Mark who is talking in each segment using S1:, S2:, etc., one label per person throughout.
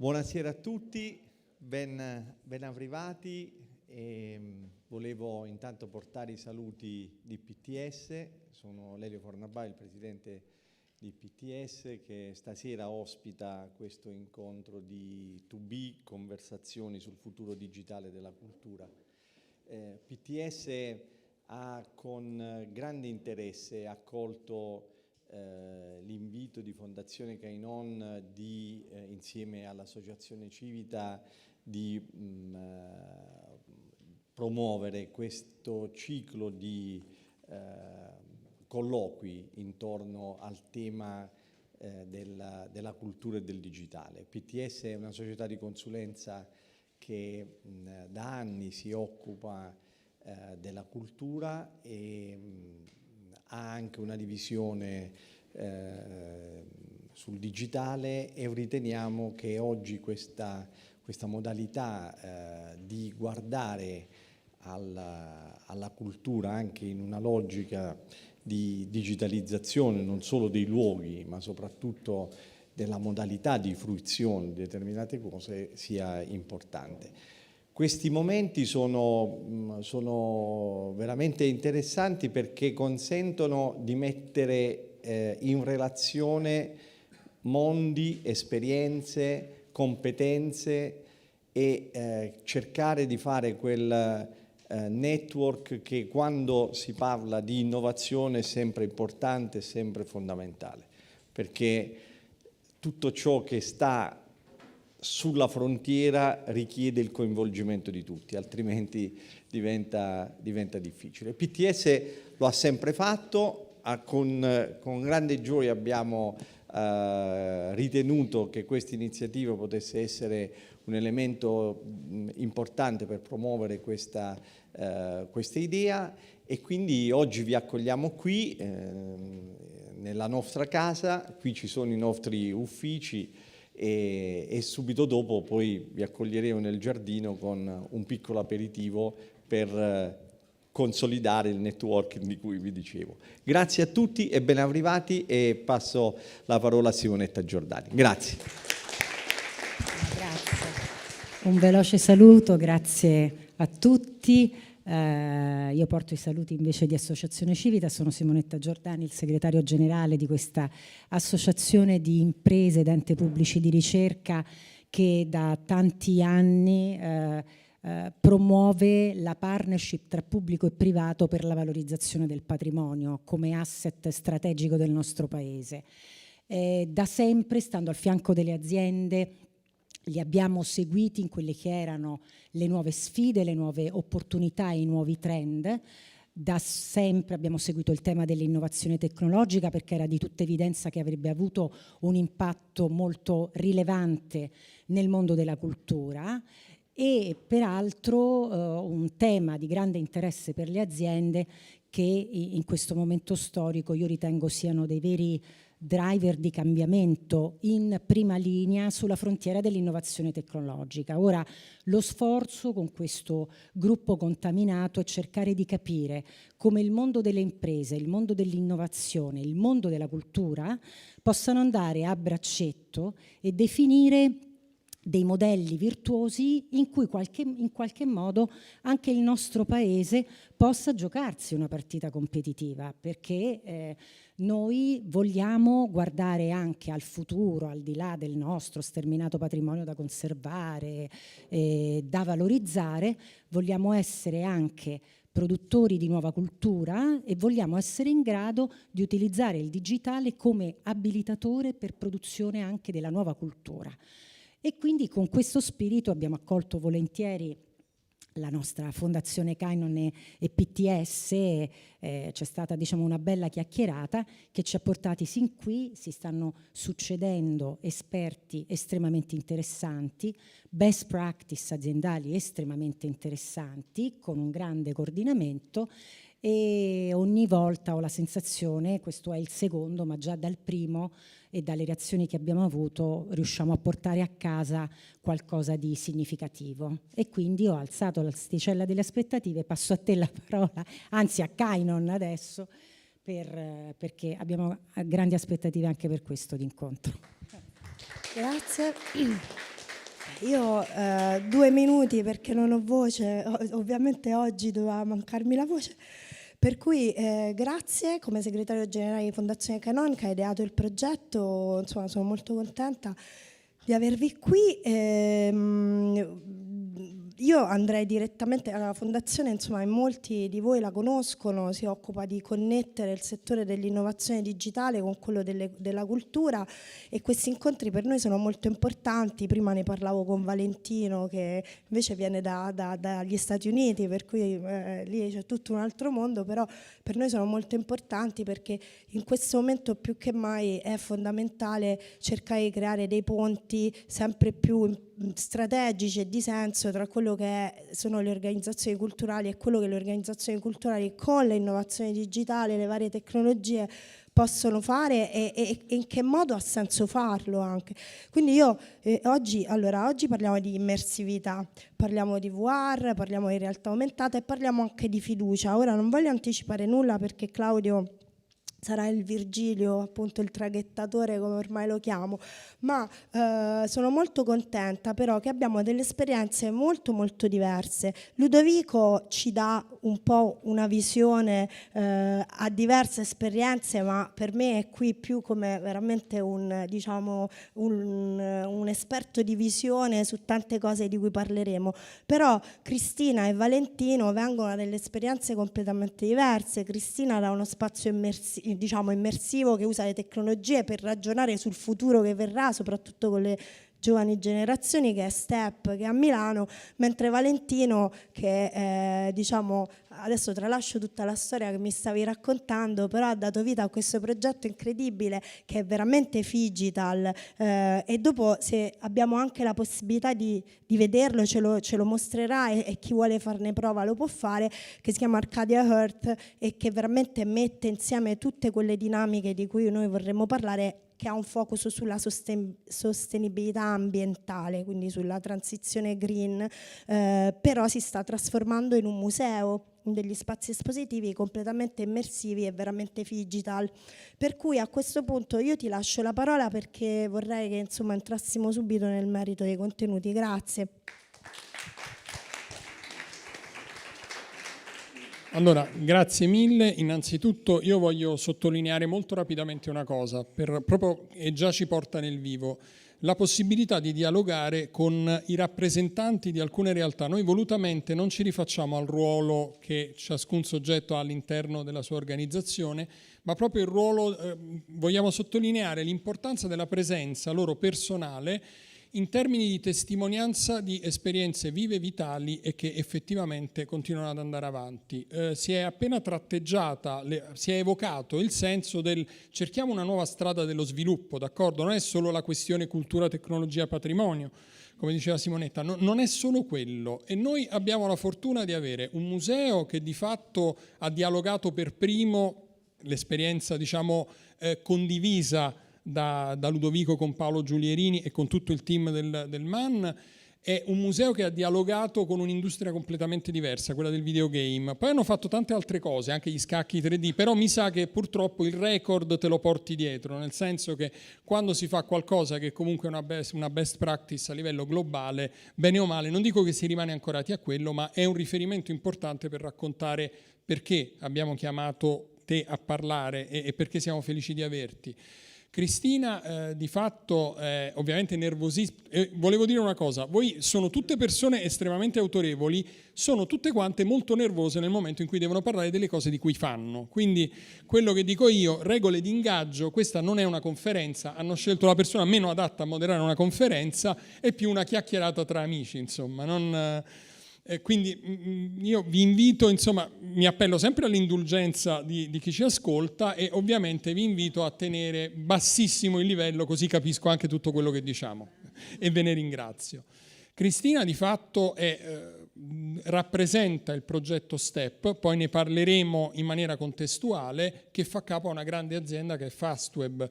S1: Buonasera a tutti, ben arrivati. Volevo intanto portare i saluti di PTS. Sono Lelio Fornabai, il presidente di PTS, che stasera ospita questo incontro di 2B, conversazioni sul futuro digitale della cultura. PTS ha con grande interesse accolto l'invito di Fondazione Kainon di, insieme all'Associazione Civita, di promuovere questo ciclo di colloqui intorno al tema della cultura e del digitale. PTS è una società di consulenza che da anni si occupa della cultura e ha anche una divisione sul digitale, e riteniamo che oggi questa modalità di guardare alla cultura anche in una logica di digitalizzazione non solo dei luoghi ma soprattutto della modalità di fruizione di determinate cose sia importante. Questi momenti sono veramente interessanti perché consentono di mettere in relazione mondi, esperienze, competenze e cercare di fare quel network che quando si parla di innovazione è sempre importante, è sempre fondamentale, perché tutto ciò che sta sulla frontiera richiede il coinvolgimento di tutti, altrimenti diventa difficile. PTS lo ha sempre fatto, con grande gioia abbiamo ritenuto che questa iniziativa potesse essere un elemento importante per promuovere questa idea, e quindi oggi vi accogliamo qui nella nostra casa. Qui ci sono i nostri uffici e subito dopo poi vi accoglieremo nel giardino con un piccolo aperitivo per consolidare il networking di cui vi dicevo. Grazie a tutti e ben arrivati, e passo la parola a Simonetta Giordani. Grazie.
S2: Grazie. Un veloce saluto, grazie a tutti. Io porto i saluti invece di Associazione Civita, sono Simonetta Giordani, il segretario generale di questa associazione di imprese ed enti pubblici di ricerca che da tanti anni promuove la partnership tra pubblico e privato per la valorizzazione del patrimonio come asset strategico del nostro Paese. Da sempre, stando al fianco delle aziende, li abbiamo seguiti in quelle che erano le nuove sfide, le nuove opportunità e i nuovi trend. Da sempre abbiamo seguito il tema dell'innovazione tecnologica perché era di tutta evidenza che avrebbe avuto un impatto molto rilevante nel mondo della cultura, e peraltro un tema di grande interesse per le aziende che in questo momento storico io ritengo siano dei veri driver di cambiamento in prima linea sulla frontiera dell'innovazione tecnologica. Ora, lo sforzo con questo gruppo contaminato è cercare di capire come il mondo delle imprese, il mondo dell'innovazione, il mondo della cultura possano andare a braccetto e definire dei modelli virtuosi in cui in qualche modo anche il nostro Paese possa giocarsi una partita competitiva, perché noi vogliamo guardare anche al futuro, al di là del nostro sterminato patrimonio da conservare, da valorizzare. Vogliamo essere anche produttori di nuova cultura e vogliamo essere in grado di utilizzare il digitale come abilitatore per produzione anche della nuova cultura. E quindi con questo spirito abbiamo accolto volentieri la nostra Fondazione Kainon e PTS. C'è stata, diciamo, una bella chiacchierata che ci ha portati sin qui. Si stanno succedendo esperti estremamente interessanti, best practice aziendali estremamente interessanti, con un grande coordinamento, e ogni volta ho la sensazione, questo è il secondo, ma già dal primo e dalle reazioni che abbiamo avuto riusciamo a portare a casa qualcosa di significativo. E quindi ho alzato l'asticella delle aspettative, passo a te la parola, anzi a Kainon adesso, perché abbiamo grandi aspettative anche per questo d'incontro.
S3: Grazie. Io 2 minuti perché non ho voce, ovviamente oggi doveva mancarmi la voce, per cui grazie. Come segretario generale di Fondazione Canon, che ha ideato il progetto, insomma sono molto contenta di avervi qui. Io andrei direttamente alla Fondazione, insomma in molti di voi la conoscono, si occupa di connettere il settore dell'innovazione digitale con quello della cultura, e questi incontri per noi sono molto importanti. Prima ne parlavo con Valentino, che invece viene dagli Stati Uniti, per cui lì c'è tutto un altro mondo, però per noi sono molto importanti perché in questo momento più che mai è fondamentale cercare di creare dei ponti sempre più strategici e di senso tra quello che sono le organizzazioni culturali e quello che le organizzazioni culturali con l'innovazione digitale, le varie tecnologie possono fare e in che modo ha senso farlo anche. Quindi io oggi parliamo di immersività, parliamo di VR, parliamo di realtà aumentata e parliamo anche di fiducia. Ora non voglio anticipare nulla perché Claudio sarà il Virgilio, appunto il traghettatore come ormai lo chiamo, ma sono molto contenta però che abbiamo delle esperienze molto molto diverse. Ludovico ci dà un po' una visione a diverse esperienze, ma per me è qui più come veramente un esperto di visione su tante cose di cui parleremo. Però Cristina e Valentino vengono da delle esperienze completamente diverse. Cristina da uno spazio immersivo che usa le tecnologie per ragionare sul futuro che verrà, soprattutto con le giovani generazioni, che è STEP, che è a Milano, mentre Valentino, che adesso tralascio tutta la storia che mi stavi raccontando, però ha dato vita a questo progetto incredibile che è veramente Phygital, e dopo, se abbiamo anche la possibilità di vederlo, ce lo mostrerà, e chi vuole farne prova lo può fare, che si chiama Arcadia Earth e che veramente mette insieme tutte quelle dinamiche di cui noi vorremmo parlare, che ha un focus sulla sostenibilità ambientale, quindi sulla transizione green, però si sta trasformando in un museo, in degli spazi espositivi completamente immersivi e veramente Phygital. Per cui a questo punto io ti lascio la parola perché vorrei che insomma entrassimo subito nel merito dei contenuti. Grazie.
S4: Allora, grazie mille. Innanzitutto io voglio sottolineare molto rapidamente una cosa, e già ci porta nel vivo, la possibilità di dialogare con i rappresentanti di alcune realtà. Noi volutamente non ci rifacciamo al ruolo che ciascun soggetto ha all'interno della sua organizzazione, ma proprio il ruolo, vogliamo sottolineare l'importanza della presenza loro personale in termini di testimonianza di esperienze vive, vitali e che effettivamente continuano ad andare avanti. Si è appena tratteggiata, si è evocato il senso del cerchiamo una nuova strada dello sviluppo, d'accordo? Non è solo la questione cultura, tecnologia, patrimonio, come diceva Simonetta, non è solo quello, e noi abbiamo la fortuna di avere un museo che di fatto ha dialogato per primo l'esperienza, condivisa da Ludovico con Paolo Giulierini e con tutto il team del MAN. È un museo che ha dialogato con un'industria completamente diversa, quella del videogame. Poi hanno fatto tante altre cose, anche gli scacchi 3D, però mi sa che purtroppo il record te lo porti dietro, nel senso che quando si fa qualcosa che comunque è una best practice a livello globale, bene o male, non dico che si rimane ancorati a quello, ma è un riferimento importante per raccontare perché abbiamo chiamato te a parlare e perché siamo felici di averti. Cristina, di fatto, ovviamente nervosissima. Volevo dire una cosa, voi sono tutte persone estremamente autorevoli, sono tutte quante molto nervose nel momento in cui devono parlare delle cose di cui fanno. Quindi quello che dico io, regole di ingaggio, questa non è una conferenza, hanno scelto la persona meno adatta a moderare una conferenza, è più una chiacchierata tra amici, insomma, quindi io vi invito, insomma, mi appello sempre all'indulgenza di chi ci ascolta e ovviamente vi invito a tenere bassissimo il livello, così capisco anche tutto quello che diciamo e ve ne ringrazio. Cristina di fatto rappresenta il progetto STEP, poi ne parleremo in maniera contestuale, che fa capo a una grande azienda che è Fastweb,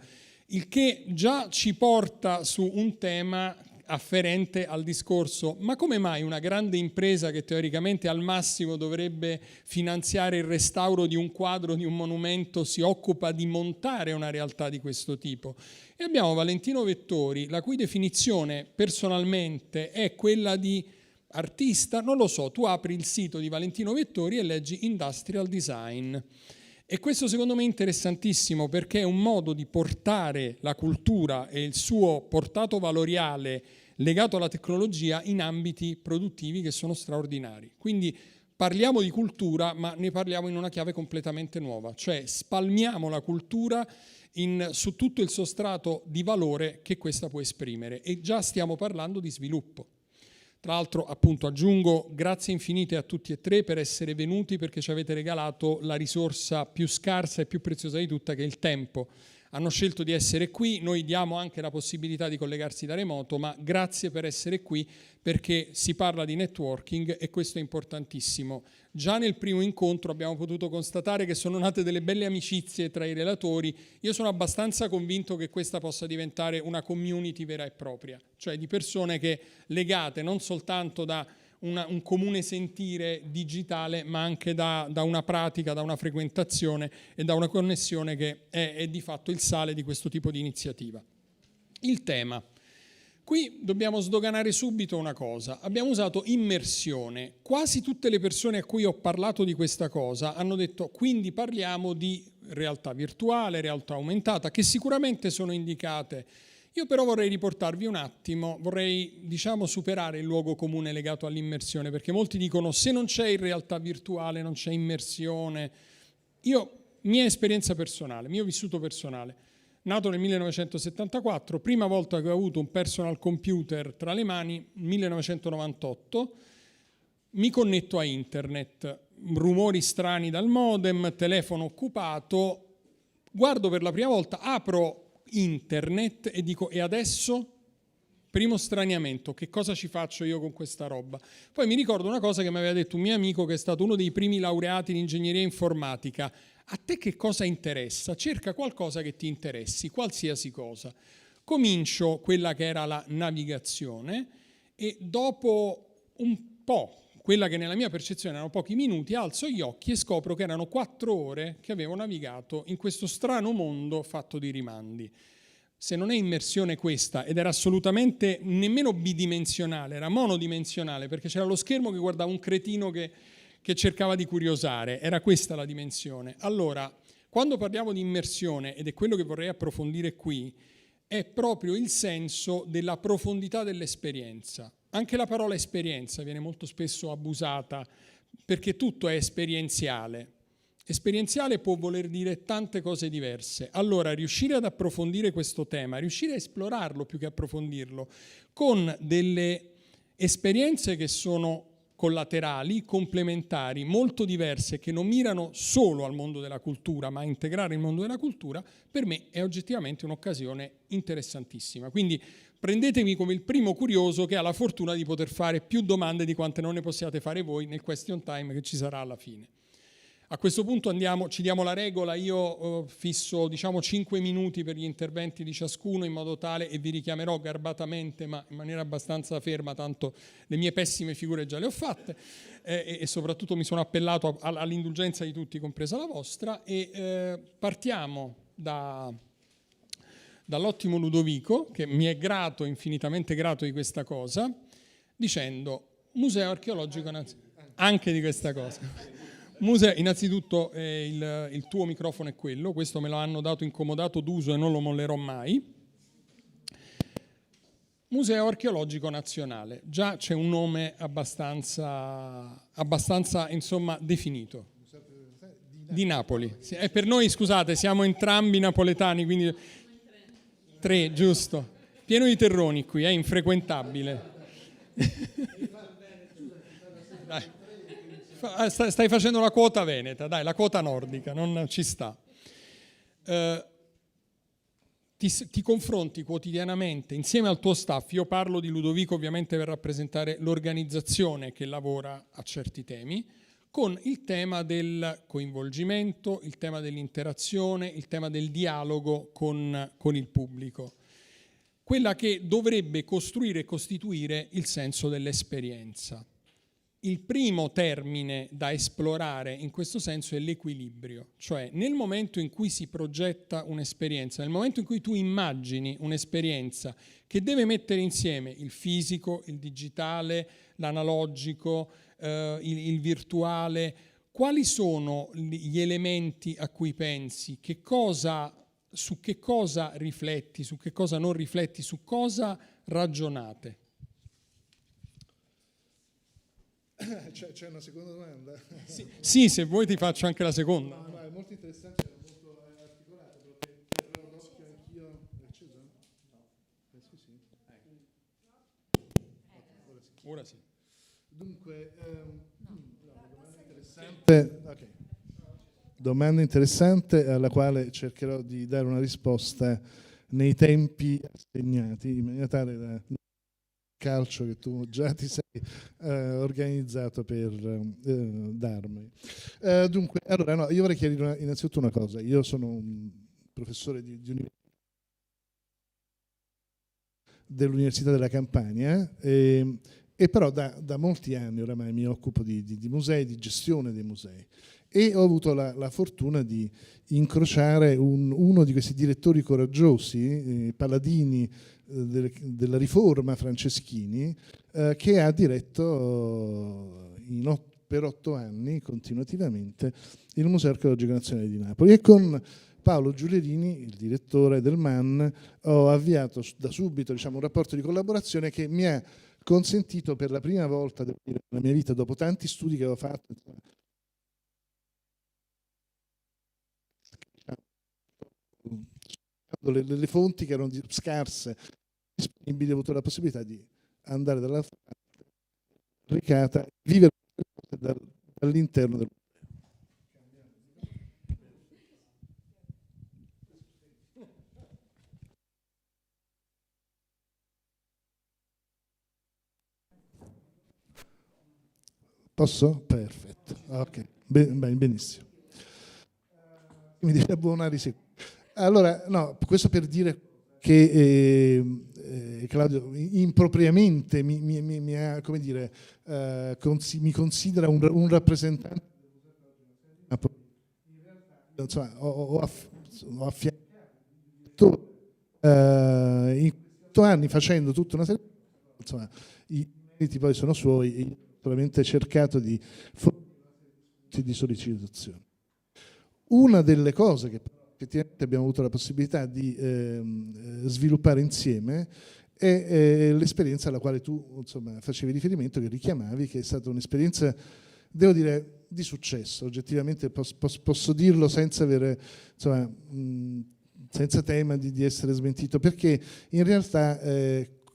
S4: il che già ci porta su un tema afferente al discorso: ma come mai una grande impresa che teoricamente al massimo dovrebbe finanziare il restauro di un quadro, di un monumento, si occupa di montare una realtà di questo tipo? E abbiamo Valentino Vettori, la cui definizione personalmente è quella di artista, non lo so, tu apri il sito di Valentino Vettori e leggi industrial design. E questo secondo me è interessantissimo, perché è un modo di portare la cultura e il suo portato valoriale legato alla tecnologia in ambiti produttivi che sono straordinari. Quindi parliamo di cultura, ma ne parliamo in una chiave completamente nuova, cioè spalmiamo la cultura su tutto il sostrato di valore che questa può esprimere, e già stiamo parlando di sviluppo. Tra l'altro, appunto, aggiungo grazie infinite a tutti e tre per essere venuti, perché ci avete regalato la risorsa più scarsa e più preziosa di tutta, che è il tempo. Hanno scelto di essere qui, noi diamo anche la possibilità di collegarsi da remoto, ma grazie per essere qui, perché si parla di networking e questo è importantissimo. Già nel primo incontro abbiamo potuto constatare che sono nate delle belle amicizie tra i relatori. Io sono abbastanza convinto che questa possa diventare una community vera e propria, cioè di persone che legate non soltanto da un comune sentire digitale, ma anche da una pratica, da una frequentazione e da una connessione che è di fatto il sale di questo tipo di iniziativa. Il tema. Qui dobbiamo sdoganare subito una cosa. Abbiamo usato immersione. Quasi tutte le persone a cui ho parlato di questa cosa hanno detto: quindi parliamo di realtà virtuale, realtà aumentata, che sicuramente sono indicate. Io però vorrei riportarvi un attimo, vorrei superare il luogo comune legato all'immersione, perché molti dicono: se non c'è in realtà virtuale non c'è immersione. Mia esperienza personale, mio vissuto personale, nato nel 1974, prima volta che ho avuto un personal computer tra le mani, 1998, mi connetto a internet, rumori strani dal modem, telefono occupato, guardo per la prima volta, apro internet e dico: e adesso? Primo straniamento, che cosa ci faccio io con questa roba? Poi mi ricordo una cosa che mi aveva detto un mio amico, che è stato uno dei primi laureati in ingegneria informatica: a te che cosa interessa? Cerca qualcosa che ti interessi, qualsiasi cosa. Comincio quella che era la navigazione e dopo un po', quella che nella mia percezione erano pochi minuti, alzo gli occhi e scopro che erano 4 ore che avevo navigato in questo strano mondo fatto di rimandi. Se non è immersione questa, ed era assolutamente nemmeno bidimensionale, era monodimensionale, perché c'era lo schermo che guardava un cretino che cercava di curiosare, era questa la dimensione. Allora, quando parliamo di immersione, ed è quello che vorrei approfondire qui, è proprio il senso della profondità dell'esperienza. Anche la parola esperienza viene molto spesso abusata, perché tutto è esperienziale. Esperienziale può voler dire tante cose diverse. Allora, riuscire ad approfondire questo tema, riuscire a esplorarlo più che approfondirlo, con delle esperienze che sono collaterali, complementari, molto diverse, che non mirano solo al mondo della cultura, ma a integrare il mondo della cultura, per me è oggettivamente un'occasione interessantissima. Quindi prendetemi come il primo curioso che ha la fortuna di poter fare più domande di quante non ne possiate fare voi nel question time che ci sarà alla fine. A questo punto ci diamo la regola, io fisso 5 minuti per gli interventi di ciascuno, in modo tale, e vi richiamerò garbatamente ma in maniera abbastanza ferma, tanto le mie pessime figure già le ho fatte, e soprattutto mi sono appellato all'indulgenza di tutti, compresa la vostra, e partiamo dall'ottimo Ludovico, che mi è grato, infinitamente grato di questa cosa, dicendo: Museo Archeologico Nazionale, anche di questa cosa. Museo, innanzitutto il tuo microfono è quello, questo me lo hanno dato incomodato d'uso e non lo mollerò mai. Museo Archeologico Nazionale, già c'è un nome abbastanza insomma definito. Di Napoli. E per noi, scusate, siamo entrambi napoletani, quindi 3, giusto. Pieno di terroni qui, è infrequentabile. Dai. Stai facendo la quota veneta, dai, la quota nordica, non ci sta. Ti confronti quotidianamente insieme al tuo staff, io parlo di Ludovico ovviamente per rappresentare l'organizzazione che lavora a certi temi, con il tema del coinvolgimento, il tema dell'interazione, il tema del dialogo con il pubblico. quella che dovrebbe costruire e costituire il senso dell'esperienza. Il primo termine da esplorare in questo senso è l'equilibrio, cioè nel momento in cui si progetta un'esperienza, nel momento in cui tu immagini un'esperienza che deve mettere insieme il fisico, il digitale, l'analogico, il virtuale, quali sono gli elementi a cui pensi? Su che cosa rifletti, su che cosa non rifletti, su cosa ragionate?
S5: C'è una seconda domanda?
S4: Sì, se vuoi ti faccio anche la seconda.
S5: No, è molto interessante, è molto articolato, perché però l'occhio anch'io... È acceso? No. Penso sì.
S4: Ora sì.
S5: Dunque, domanda interessante. Okay. Domanda interessante alla quale cercherò di dare una risposta nei tempi assegnati, in maniera tale da calcio che tu già ti sei organizzato per darmi. Dunque, allora, no, io vorrei chiarire innanzitutto una cosa. Io sono un professore dell'Università della Campania e però da molti anni oramai mi occupo di musei, di gestione dei musei. E ho avuto la fortuna di incrociare uno di questi direttori coraggiosi, paladini della riforma Franceschini, che ha diretto per 8 anni continuativamente il Museo Archeologico Nazionale di Napoli. E con Paolo Giulierini, il direttore del MAN, ho avviato da subito, diciamo, un rapporto di collaborazione che mi ha consentito per la prima volta nella mia vita, dopo tanti studi che avevo fatto, le fonti che erano scarse, disponibili, ho avuto la possibilità di andare dall'altra parte, recata, vivere dall'interno del Posso? Perfetto. Ok, benissimo. Mi dice buona risicura. Allora, no, questo per dire che Claudio impropriamente mi ha, come dire, mi considera un rappresentante. Insomma, ho affiancato in 8 anni facendo tutta una serie, insomma, i meriti poi sono suoi e io ho solamente cercato di sollecitazione. Una delle cose che effettivamente abbiamo avuto la possibilità di sviluppare insieme è l'esperienza alla quale tu, insomma, facevi riferimento, che richiamavi, che è stata un'esperienza, devo dire, di successo. Oggettivamente posso dirlo senza avere, insomma, senza tema di essere smentito, perché in realtà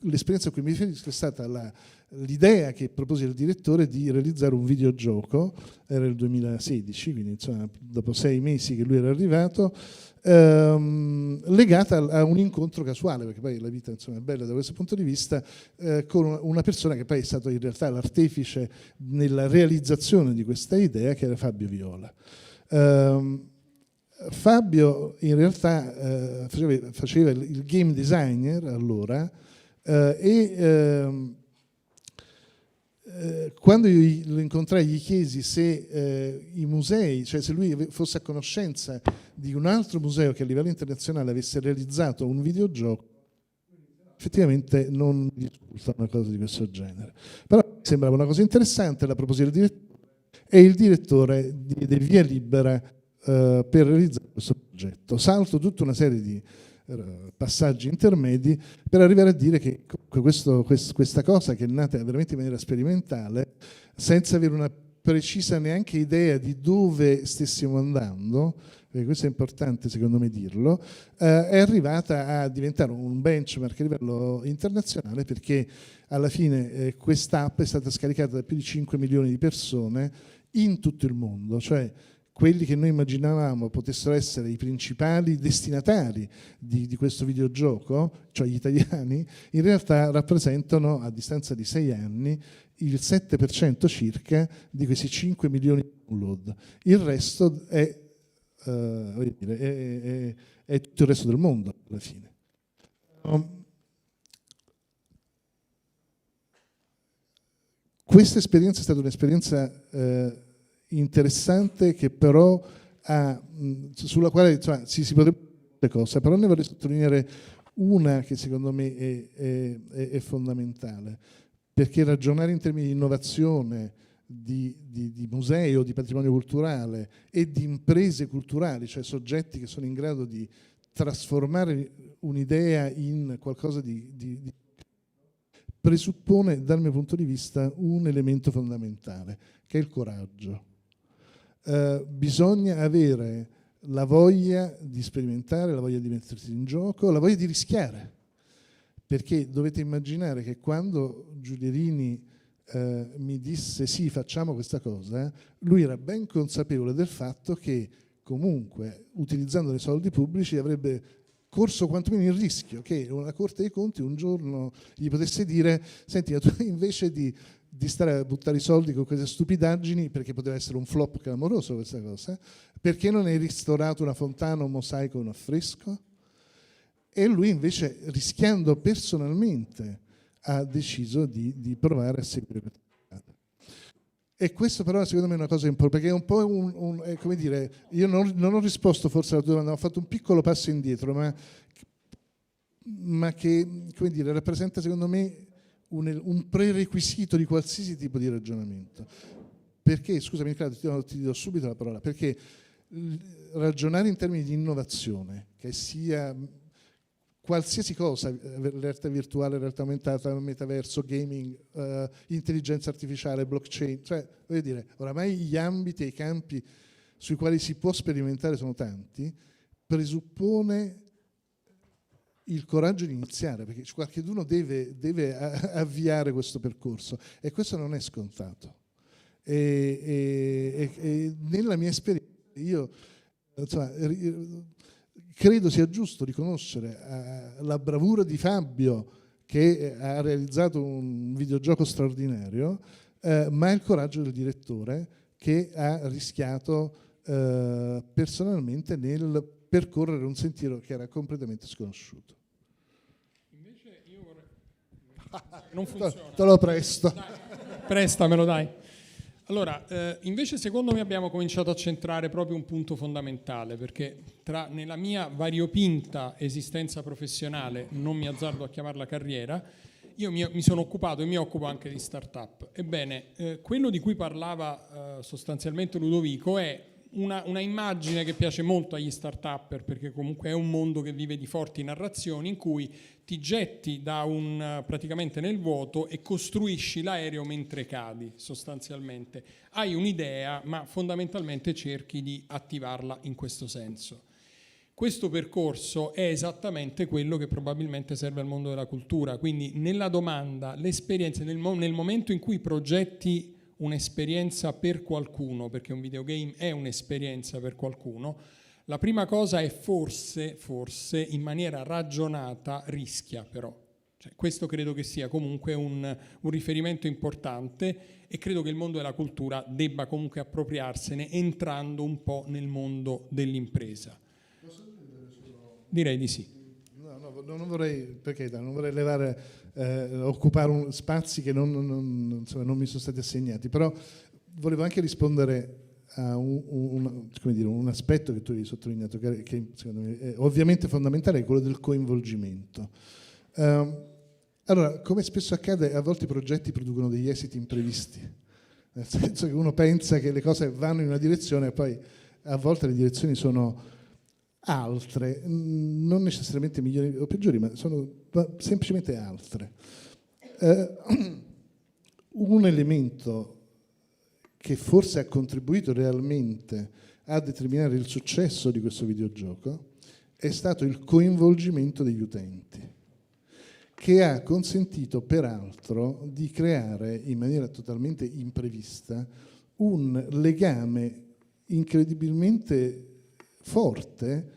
S5: l'esperienza a cui mi riferisco è stata l'idea che propose il direttore di realizzare un videogioco, era il 2016, quindi insomma dopo 6 mesi che lui era arrivato, legata a un incontro casuale, perché poi la vita, insomma, è bella da questo punto di vista, con una persona che poi è stato in realtà l'artefice nella realizzazione di questa idea, che era Fabio Viola. Fabio in realtà faceva il game designer allora, quando io lo incontrai gli chiesi se i musei, cioè se lui fosse a conoscenza di un altro museo che a livello internazionale avesse realizzato un videogioco, effettivamente non mi risulta una cosa di questo genere. Però mi sembrava una cosa interessante, la proposi al direttore e il direttore diede via libera per realizzare questo progetto. Salto tutta una serie di passaggi intermedi per arrivare a dire che questa cosa, che è nata veramente in maniera sperimentale, senza avere una precisa neanche idea di dove stessimo andando, perché questo è importante secondo me dirlo, è arrivata a diventare un benchmark a livello internazionale, perché alla fine quest'app è stata scaricata da più di 5 milioni di persone in tutto il mondo, cioè quelli che noi immaginavamo potessero essere i principali destinatari di questo videogioco, cioè gli italiani, in realtà rappresentano, a distanza di 6 anni, il 7% circa di questi 5 milioni di download. Il resto è tutto il resto del mondo, alla fine. questa esperienza è stata un'esperienza interessante, che però sulla quale insomma, si potrebbe dire cose, però ne vorrei sottolineare una che secondo me è fondamentale, perché ragionare in termini di innovazione, di musei o di patrimonio culturale e di imprese culturali, cioè soggetti che sono in grado di trasformare un'idea in qualcosa di presuppone, dal mio punto di vista, un elemento fondamentale, che è il coraggio. Bisogna avere la voglia di sperimentare, la voglia di mettersi in gioco, la voglia di rischiare, perché dovete immaginare che quando Giulierini mi disse sì, facciamo questa cosa, lui era ben consapevole del fatto che comunque, utilizzando dei soldi pubblici, avrebbe corso quantomeno il rischio che una Corte dei Conti un giorno gli potesse dire: senti, tu invece di stare a buttare i soldi con queste stupidaggini, perché poteva essere un flop clamoroso questa cosa, perché non hai ristorato una fontana, un mosaico, un affresco? E lui invece, rischiando personalmente, ha deciso di provare a seguire questa strada. E questo però secondo me è una cosa importante, perché è un po' come dire, io non ho risposto forse alla tua domanda, ho fatto un piccolo passo indietro, ma che, come dire, rappresenta secondo me un prerequisito di qualsiasi tipo di ragionamento. Perché, scusami Claudio, ti do subito la parola, perché ragionare in termini di innovazione, che sia qualsiasi cosa, realtà virtuale, realtà aumentata, metaverso, gaming, intelligenza artificiale, blockchain, cioè voglio dire, oramai gli ambiti e i campi sui quali si può sperimentare sono tanti, presuppone il coraggio di iniziare, perché qualcuno deve avviare questo percorso, e questo non è scontato. E nella mia esperienza io insomma, credo sia giusto riconoscere la bravura di Fabio, che ha realizzato un videogioco straordinario, ma il coraggio del direttore, che ha rischiato personalmente nel percorrere un sentiero che era completamente sconosciuto.
S4: Invece io vorrei... Non funziona.
S5: Te lo presto.
S4: Dai, prestamelo, dai. Allora, invece secondo me abbiamo cominciato a centrare proprio un punto fondamentale, perché nella mia variopinta esistenza professionale, non mi azzardo a chiamarla carriera, io mi sono occupato e mi occupo anche di start-up. Ebbene, quello di cui parlava sostanzialmente Ludovico è una immagine che piace molto agli start-upper, perché comunque è un mondo che vive di forti narrazioni, in cui ti getti praticamente nel vuoto e costruisci l'aereo mentre cadi, sostanzialmente. Hai un'idea, ma fondamentalmente cerchi di attivarla in questo senso. Questo percorso è esattamente quello che probabilmente serve al mondo della cultura, quindi nella domanda, l'esperienza, nel momento in cui progetti un'esperienza per qualcuno, perché un videogame è un'esperienza per qualcuno, la prima cosa è forse in maniera ragionata rischia però. Cioè, questo credo che sia comunque un riferimento importante, e credo che il mondo della cultura debba comunque appropriarsene entrando un po' nel mondo dell'impresa. Direi di sì.
S5: No, non vorrei, perché non vorrei occupare spazi che non mi sono stati assegnati, però volevo anche rispondere a un aspetto che tu hai sottolineato, che secondo me è ovviamente fondamentale, è quello del coinvolgimento. Allora, come spesso accade, a volte i progetti producono degli esiti imprevisti, nel senso che uno pensa che le cose vanno in una direzione e poi a volte le direzioni sono altre, non necessariamente migliori o peggiori, ma sono semplicemente altre. Un elemento che forse ha contribuito realmente a determinare il successo di questo videogioco è stato il coinvolgimento degli utenti, che ha consentito peraltro di creare in maniera totalmente imprevista un legame incredibilmente forte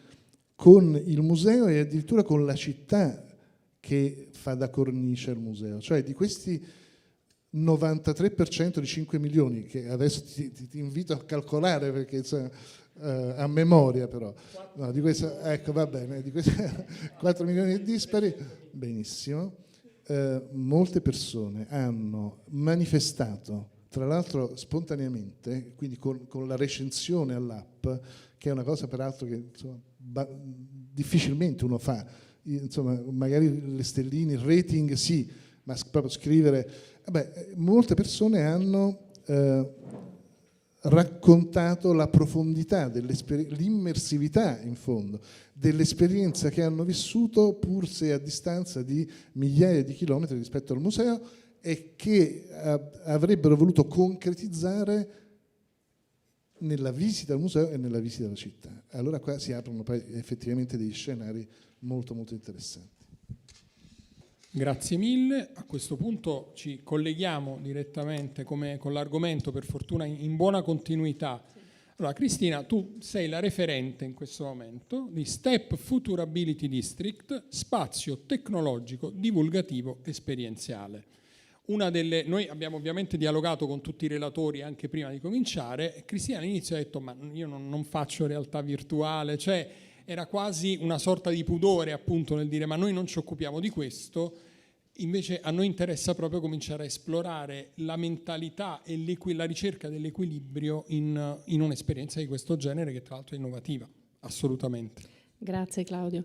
S5: con il museo e addirittura con la città che fa da cornice al museo. Cioè di questi 93% di 5 milioni, che adesso ti invito a calcolare perché a memoria però, no, di questo, ecco va bene, di questi 4 milioni dispari, benissimo, molte persone hanno manifestato, tra l'altro spontaneamente, quindi con la recensione all'app, che è una cosa peraltro che insomma, difficilmente uno fa, insomma, magari le stelline, il rating sì, ma proprio scrivere. Molte persone hanno raccontato la profondità, l'immersività in fondo, dell'esperienza che hanno vissuto pur se a distanza di migliaia di chilometri rispetto al museo e che avrebbero voluto concretizzare nella visita al museo e nella visita alla città. Allora qua si aprono poi effettivamente degli scenari molto molto interessanti.
S4: Grazie mille. A questo punto ci colleghiamo direttamente con l'argomento, per fortuna in buona continuità. Allora, Cristina, tu sei la referente in questo momento di STEP Futurability District, spazio tecnologico, divulgativo, esperienziale. Noi abbiamo ovviamente dialogato con tutti i relatori anche prima di cominciare. Cristina all'inizio ha detto: ma io non faccio realtà virtuale, cioè era quasi una sorta di pudore appunto nel dire ma noi non ci occupiamo di questo. Invece a noi interessa proprio cominciare a esplorare la mentalità e la ricerca dell'equilibrio in un'esperienza di questo genere, che tra l'altro è innovativa, assolutamente.
S6: Grazie Claudio.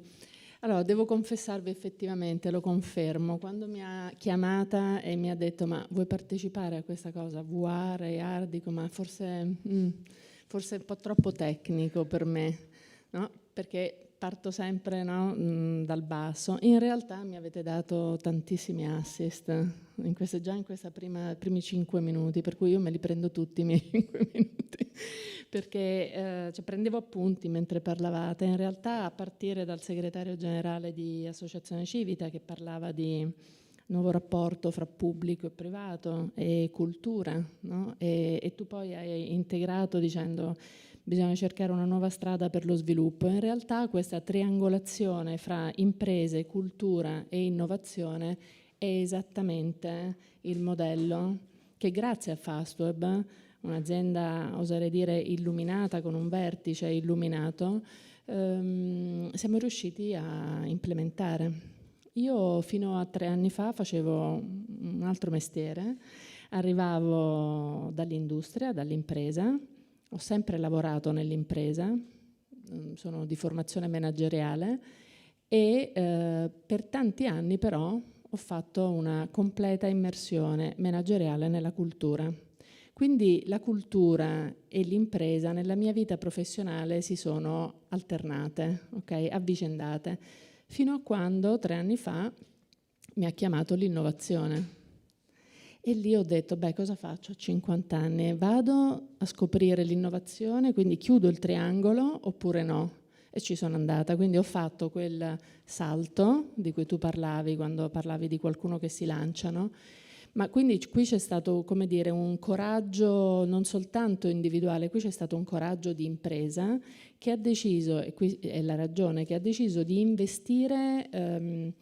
S6: Allora, devo confessarvi effettivamente, lo confermo, quando mi ha chiamata e mi ha detto ma vuoi partecipare a questa cosa, VR, AR, dico ma forse è un po' troppo tecnico per me, no? Perché parto sempre, no, dal basso. In realtà mi avete dato tantissimi assist già in questi primi 5 minuti, per cui io me li prendo tutti i miei 5 minuti, perché prendevo appunti mentre parlavate. In realtà a partire dal segretario generale di Associazione Civita, che parlava di nuovo rapporto fra pubblico e privato e cultura, no? E tu poi hai integrato dicendo bisogna cercare una nuova strada per lo sviluppo. In realtà questa triangolazione fra imprese, cultura e innovazione è esattamente il modello che grazie a Fastweb, un'azienda oserei dire illuminata con un vertice illuminato, siamo riusciti a implementare. Io fino a 3 anni fa facevo un altro mestiere, arrivavo dall'industria, dall'impresa. Ho sempre lavorato nell'impresa, sono di formazione manageriale e per tanti anni però ho fatto una completa immersione manageriale nella cultura. Quindi la cultura e l'impresa nella mia vita professionale si sono alternate, okay? Avvicendate, fino a quando 3 anni fa mi ha chiamato l'innovazione. E lì ho detto, cosa faccio a 50 anni? Vado a scoprire l'innovazione, quindi chiudo il triangolo oppure no? E ci sono andata, quindi ho fatto quel salto di cui tu parlavi quando parlavi di qualcuno che si lancia, no? Ma quindi qui c'è stato, come dire, un coraggio non soltanto individuale, qui c'è stato un coraggio di impresa che ha deciso, e qui è la ragione, che ha deciso di investire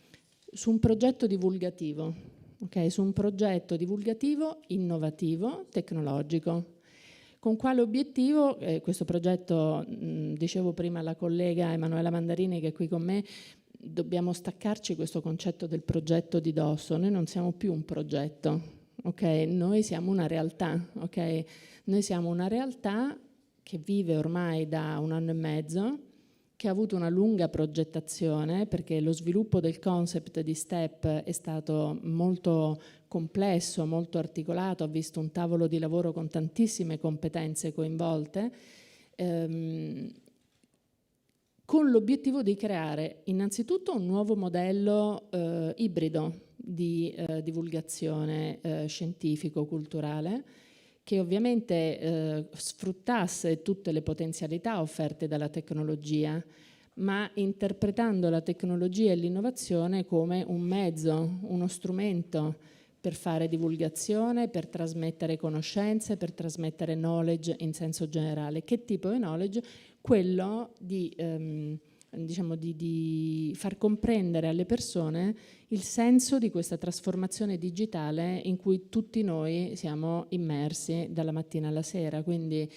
S6: su un progetto divulgativo. Okay, su un progetto divulgativo innovativo, tecnologico. Con quale obiettivo? Questo progetto, dicevo prima alla collega Emanuela Mandarini che è qui con me, dobbiamo staccarci questo concetto del progetto di dosso. Noi non siamo più un progetto, okay? Noi siamo una realtà, okay? Noi siamo una realtà che vive ormai da 1 anno e mezzo, che ha avuto una lunga progettazione perché lo sviluppo del concept di STEP è stato molto complesso, molto articolato, ha visto un tavolo di lavoro con tantissime competenze coinvolte, con l'obiettivo di creare innanzitutto un nuovo modello ibrido di divulgazione scientifico-culturale, che ovviamente sfruttasse tutte le potenzialità offerte dalla tecnologia, ma interpretando la tecnologia e l'innovazione come un mezzo, uno strumento per fare divulgazione, per trasmettere conoscenze, per trasmettere knowledge in senso generale. Che tipo di knowledge? Quello di far comprendere alle persone il senso di questa trasformazione digitale in cui tutti noi siamo immersi dalla mattina alla sera. Quindi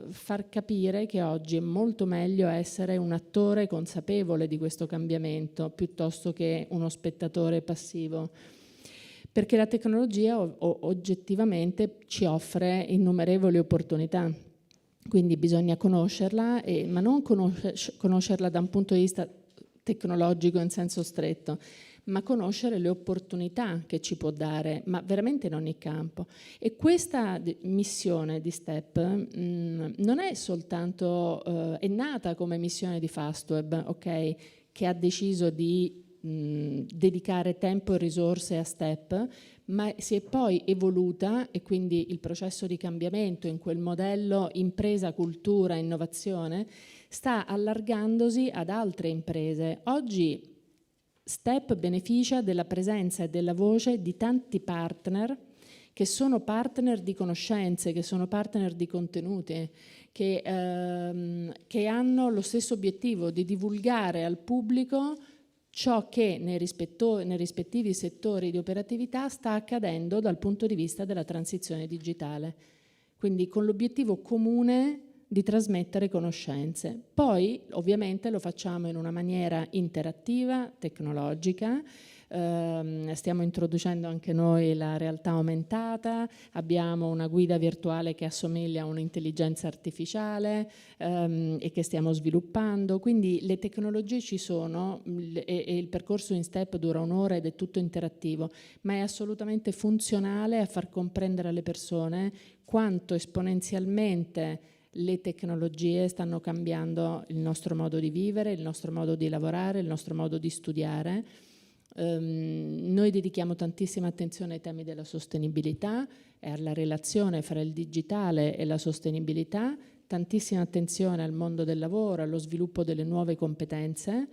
S6: far capire che oggi è molto meglio essere un attore consapevole di questo cambiamento piuttosto che uno spettatore passivo, perché la tecnologia oggettivamente ci offre innumerevoli opportunità, quindi bisogna conoscerla, ma non conoscerla da un punto di vista tecnologico in senso stretto, ma conoscere le opportunità che ci può dare, ma veramente in ogni campo. E questa missione di STEP non è soltanto, è nata come missione di Fastweb, ok, che ha deciso di dedicare tempo e risorse a STEP, ma si è poi evoluta, e quindi il processo di cambiamento in quel modello impresa, cultura, innovazione sta allargandosi ad altre imprese. Oggi STEP beneficia della presenza e della voce di tanti partner che sono partner di conoscenze, che sono partner di contenuti, che hanno lo stesso obiettivo di divulgare al pubblico ciò che nei rispettivi settori di operatività sta accadendo dal punto di vista della transizione digitale, quindi con l'obiettivo comune di trasmettere conoscenze. Poi ovviamente lo facciamo in una maniera interattiva, tecnologica, stiamo introducendo anche noi la realtà aumentata, abbiamo una guida virtuale che assomiglia a un'intelligenza artificiale e che stiamo sviluppando, quindi le tecnologie ci sono e il percorso in STEP dura un'ora ed è tutto interattivo, ma è assolutamente funzionale a far comprendere alle persone quanto esponenzialmente le tecnologie stanno cambiando il nostro modo di vivere, il nostro modo di lavorare, il nostro modo di studiare. Noi dedichiamo tantissima attenzione ai temi della sostenibilità e alla relazione fra il digitale e la sostenibilità, tantissima attenzione al mondo del lavoro, allo sviluppo delle nuove competenze.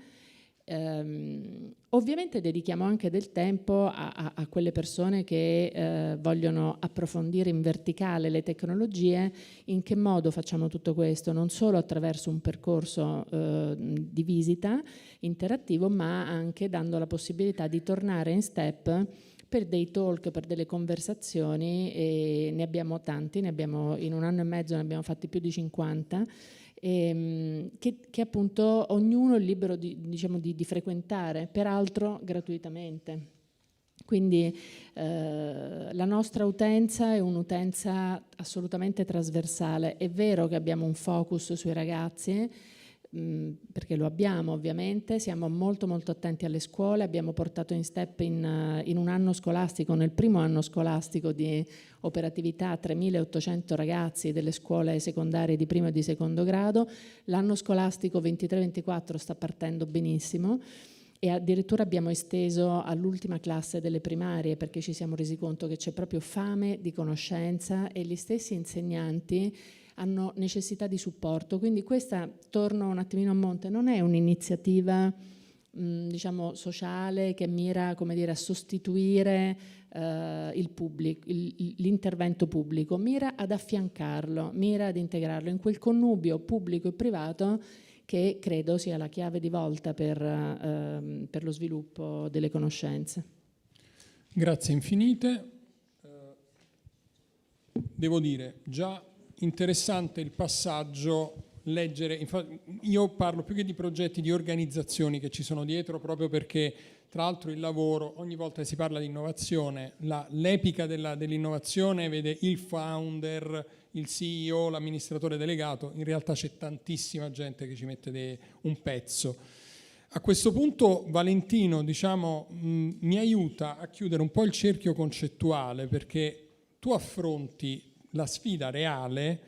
S6: Ovviamente dedichiamo anche del tempo a quelle persone che vogliono approfondire in verticale le tecnologie. In che modo facciamo tutto questo? Non solo attraverso un percorso di visita interattivo, ma anche dando la possibilità di tornare in STEP per dei talk, per delle conversazioni, e ne abbiamo tanti, in un anno e mezzo ne abbiamo fatti più di 50, che appunto ognuno è libero di frequentare, peraltro gratuitamente. Quindi la nostra utenza è un'utenza assolutamente trasversale. È vero che abbiamo un focus sui ragazzi, perché lo abbiamo ovviamente, siamo molto molto attenti alle scuole, abbiamo portato in STEP in un anno scolastico, nel primo anno scolastico di operatività, 3.800 ragazzi delle scuole secondarie di primo e di secondo grado. L'anno scolastico 23-24 sta partendo benissimo e addirittura abbiamo esteso all'ultima classe delle primarie, perché ci siamo resi conto che c'è proprio fame di conoscenza e gli stessi insegnanti hanno necessità di supporto. Quindi questa, torno un attimino a monte, non è un'iniziativa diciamo sociale che mira, come dire, a sostituire l'intervento pubblico, mira ad affiancarlo, mira ad integrarlo in quel connubio pubblico e privato che credo sia la chiave di volta per lo sviluppo delle conoscenze.
S4: Grazie infinite. Devo dire, già interessante il passaggio, leggere, infatti io parlo più che di progetti, di organizzazioni che ci sono dietro, proprio perché tra l'altro il lavoro, ogni volta che si parla di innovazione, l'epica dell'innovazione vede il founder, il CEO, l'amministratore delegato, in realtà c'è tantissima gente che ci mette un pezzo. A questo punto Valentino, diciamo, mi aiuta a chiudere un po' il cerchio concettuale, perché tu affronti la sfida reale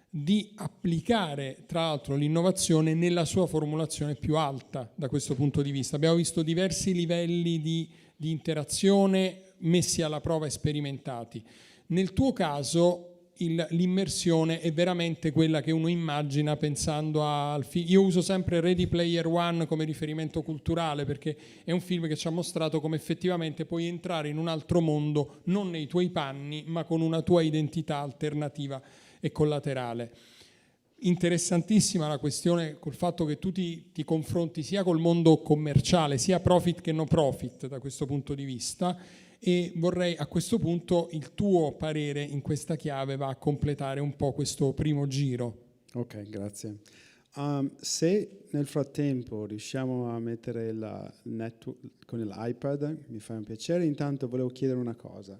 S4: di applicare tra l'altro l'innovazione nella sua formulazione più alta da questo punto di vista. Abbiamo visto diversi livelli di interazione messi alla prova e sperimentati. Nel tuo caso l'immersione è veramente quella che uno immagina pensando al film. Io uso sempre Ready Player One come riferimento culturale, perché è un film che ci ha mostrato come effettivamente puoi entrare in un altro mondo non nei tuoi panni ma con una tua identità alternativa e collaterale. Interessantissima la questione col fatto che tu ti confronti sia col mondo commerciale, sia profit che no profit da questo punto di vista, e vorrei a questo punto il tuo parere in questa chiave va a completare un po' questo primo giro.
S7: Ok, grazie. Se nel frattempo riusciamo a mettere la network con l'iPad, mi fa un piacere. Intanto volevo chiedere una cosa.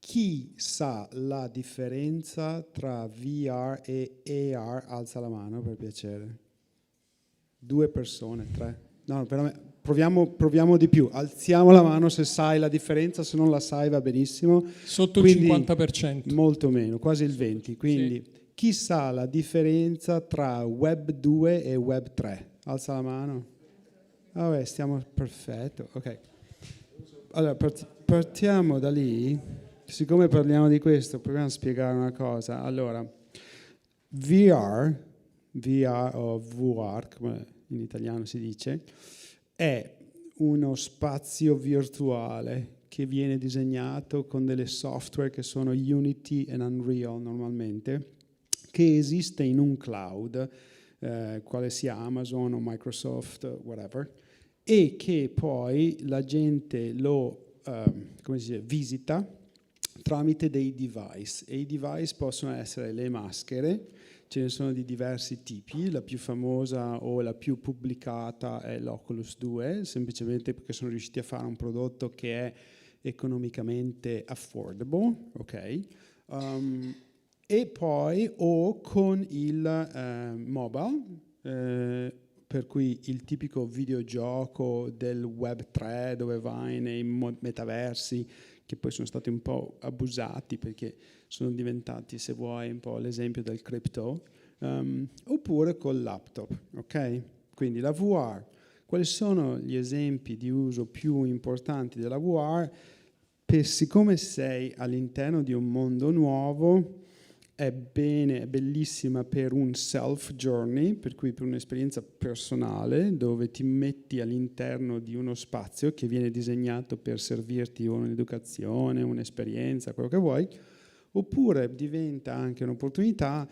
S7: Chi sa la differenza tra VR e AR? Alza la mano, per piacere. 2 persone, 3. No, proviamo di più. Alziamo la mano se sai la differenza, se non la sai va benissimo.
S4: Sotto
S7: Quindi,
S4: il 50%.
S7: Molto meno, quasi il 20%. Quindi chi sa la differenza tra Web 2 e Web 3? Alza la mano. Vabbè, stiamo perfetto. Ok. Allora, partiamo da lì. Siccome parliamo di questo, proviamo a spiegare una cosa. Allora, VR o VR, come in italiano si dice, è uno spazio virtuale che viene disegnato con delle software che sono Unity e Unreal normalmente, che esiste in un cloud, quale sia Amazon o Microsoft, whatever, e che poi la gente lo visita tramite dei device, e i device possono essere le maschere. Ce ne sono di diversi tipi, la più famosa o la più pubblicata è l'Oculus 2, semplicemente perché sono riusciti a fare un prodotto che è economicamente affordable, ok? E poi o con il mobile, per cui il tipico videogioco del Web 3 dove vai nei metaversi, che poi sono stati un po' abusati perché sono diventati, se vuoi, un po' l'esempio del crypto, oppure col laptop, ok? Quindi la VR. Quali sono gli esempi di uso più importanti della VR? Siccome sei all'interno di un mondo nuovo, è bellissima per un self-journey, per cui per un'esperienza personale, dove ti metti all'interno di uno spazio che viene disegnato per servirti un'educazione, un'esperienza, quello che vuoi, oppure diventa anche un'opportunità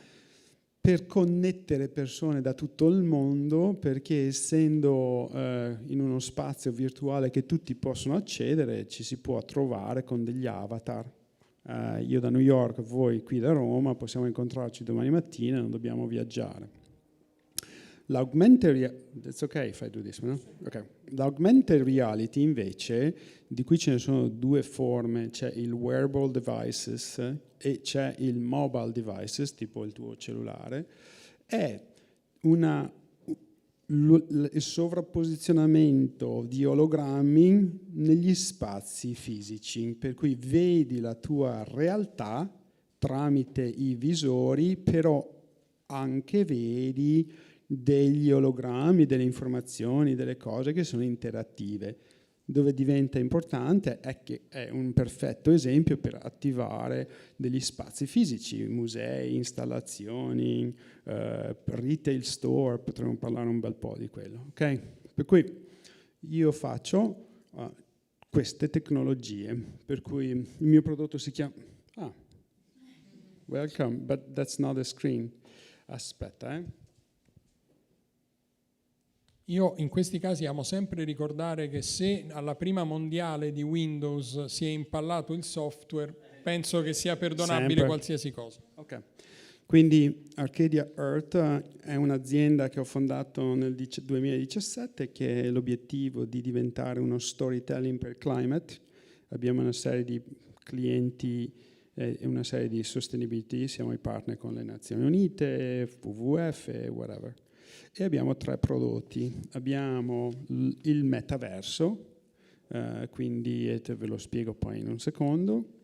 S7: per connettere persone da tutto il mondo, perché essendo in uno spazio virtuale che tutti possono accedere, ci si può trovare con degli avatar. Io da New York, voi qui da Roma, possiamo incontrarci domani mattina, non dobbiamo viaggiare. L'augmented reality invece, di cui ce ne sono 2 forme, c'è il wearable devices e c'è il mobile devices, tipo il tuo cellulare, è il sovrapposizionamento di ologrammi negli spazi fisici, per cui vedi la tua realtà tramite i visori, però anche vedi degli ologrammi, delle informazioni, delle cose che sono interattive. Dove diventa importante è che è un perfetto esempio per attivare degli spazi fisici, musei, installazioni, retail store, potremmo parlare un bel po' di quello. Okay? Per cui io faccio queste tecnologie, per cui il mio prodotto si chiama... welcome, but that's not a screen. Aspetta,
S4: Io in questi casi amo sempre ricordare che se alla prima mondiale di Windows si è impallato il software, penso che sia perdonabile
S7: sempre
S4: qualsiasi cosa.
S7: Ok. Quindi Arcadia Earth è un'azienda che ho fondato nel 2017, che ha l'obiettivo di diventare uno storytelling per climate. Abbiamo una serie di clienti e una serie di sustainability, siamo i partner con le Nazioni Unite, WWF e whatever. E abbiamo 3 prodotti. Abbiamo il metaverso, quindi ve lo spiego poi in un secondo.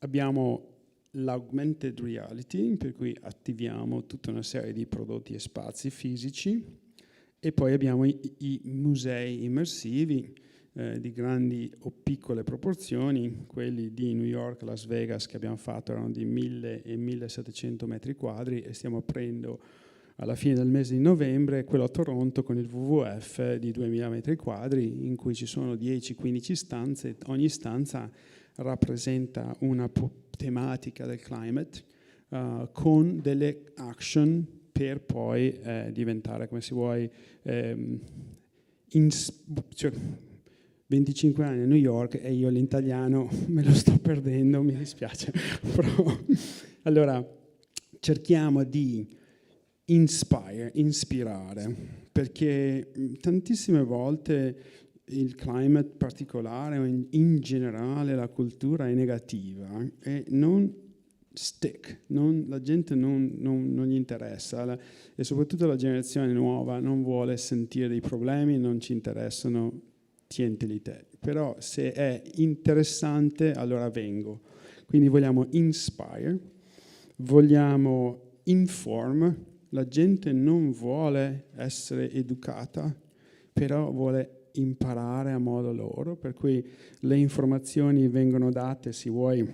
S7: Abbiamo l'augmented reality, per cui attiviamo tutta una serie di prodotti e spazi fisici. E poi abbiamo i musei immersivi di grandi o piccole proporzioni. Quelli di New York, Las Vegas che abbiamo fatto erano di 1000 e 1700 metri quadri, e stiamo aprendo alla fine del mese di novembre quello a Toronto con il WWF di 2000 metri quadri, in cui ci sono 10-15 stanze. Ogni stanza rappresenta una tematica del climate, con delle action per poi diventare, come si vuoi, 25 anni a New York e io l'italiano me lo sto perdendo, mi dispiace. Però, allora, cerchiamo di ispirare, perché tantissime volte il climate particolare o in generale la cultura è negativa e non stick, la gente non gli interessa e soprattutto la generazione nuova non vuole sentire dei problemi, non ci interessano, tientili te. Però se è interessante allora vengo. Quindi vogliamo inspire, vogliamo inform, la gente non vuole essere educata, però vuole imparare a modo loro, per cui le informazioni vengono date, se vuoi,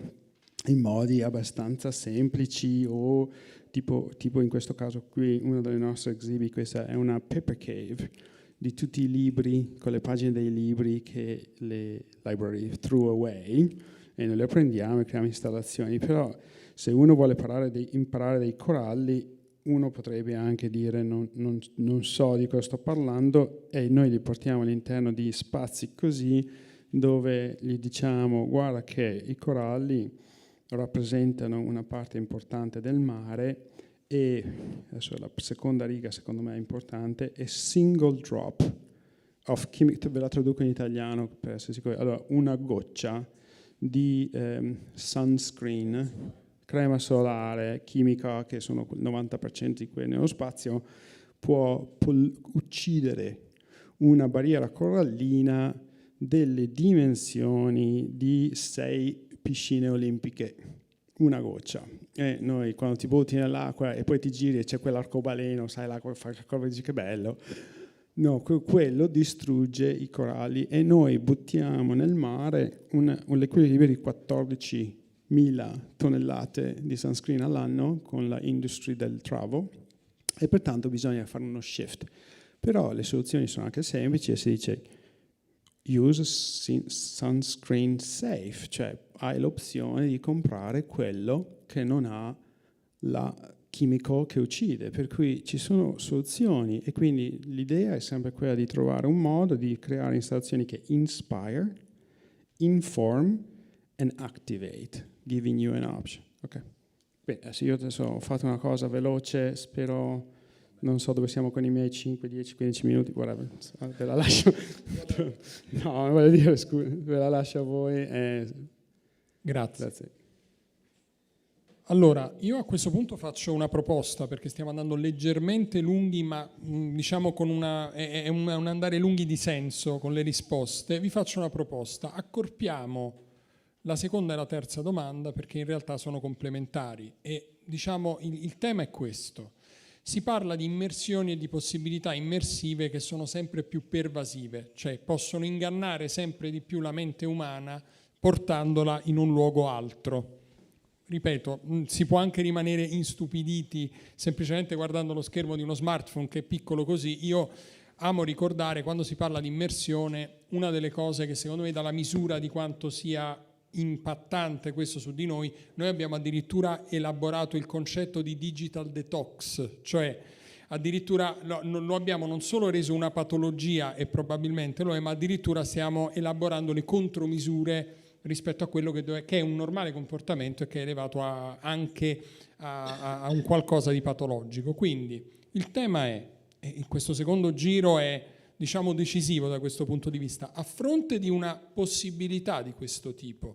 S7: in modi abbastanza semplici o tipo in questo caso qui, uno delle nostre exhibit, questa è una paper cave di tutti i libri, con le pagine dei libri che le library threw away, e noi le prendiamo e creiamo installazioni. Però se uno vuole imparare dei coralli, uno potrebbe anche dire non so di cosa sto parlando, e noi li portiamo all'interno di spazi così dove gli diciamo guarda che i coralli rappresentano una parte importante del mare, e adesso la seconda riga secondo me è importante, è single drop of chemical, ve la traduco in italiano per essere sicuri. Allora, una goccia di sunscreen, crema solare, chimica, che sono il 90% di quelle nello spazio, può uccidere una barriera corallina delle dimensioni di 6 piscine olimpiche, una goccia. E noi quando ti butti nell'acqua e poi ti giri e c'è quell'arcobaleno, sai, l'acqua fa la curva e dici che bello. No, quello distrugge i coralli e noi buttiamo nel mare l'equilibrio di 14.000 tonnellate di sunscreen all'anno con la industria del travel, e pertanto bisogna fare uno shift. Però le soluzioni sono anche semplici e si dice use sunscreen safe, cioè hai l'opzione di comprare quello che non ha la chimico che uccide, per cui ci sono soluzioni, e quindi l'idea è sempre quella di trovare un modo di creare installazioni che inspire, inform and activate, giving you an option. Ok. Bene, adesso io ho fatto una cosa veloce, spero, non so dove siamo con i miei 5, 10, 15 minuti, guarda, ve la lascio. No, voglio dire, scusa, ve la lascio a voi.
S4: Grazie. Allora, io a questo punto faccio una proposta, perché stiamo andando leggermente lunghi, ma diciamo con è un andare lunghi di senso con le risposte. Vi faccio una proposta: accorpiamo la seconda e la terza domanda, perché in realtà sono complementari, e diciamo il tema è questo. Si parla di immersioni e di possibilità immersive che sono sempre più pervasive, cioè possono ingannare sempre di più la mente umana portandola in un luogo altro. Ripeto, si può anche rimanere instupiditi semplicemente guardando lo schermo di uno smartphone che è piccolo così. Io amo ricordare, quando si parla di immersione, una delle cose che secondo me dà la misura di quanto sia impattante questo su di noi abbiamo addirittura elaborato il concetto di digital detox, cioè addirittura lo abbiamo non solo reso una patologia, e probabilmente lo è, ma addirittura stiamo elaborando le contromisure rispetto a quello che è un normale comportamento e che è elevato anche a un qualcosa di patologico. Quindi il tema è, in questo secondo giro è diciamo decisivo da questo punto di vista, a fronte di una possibilità di questo tipo,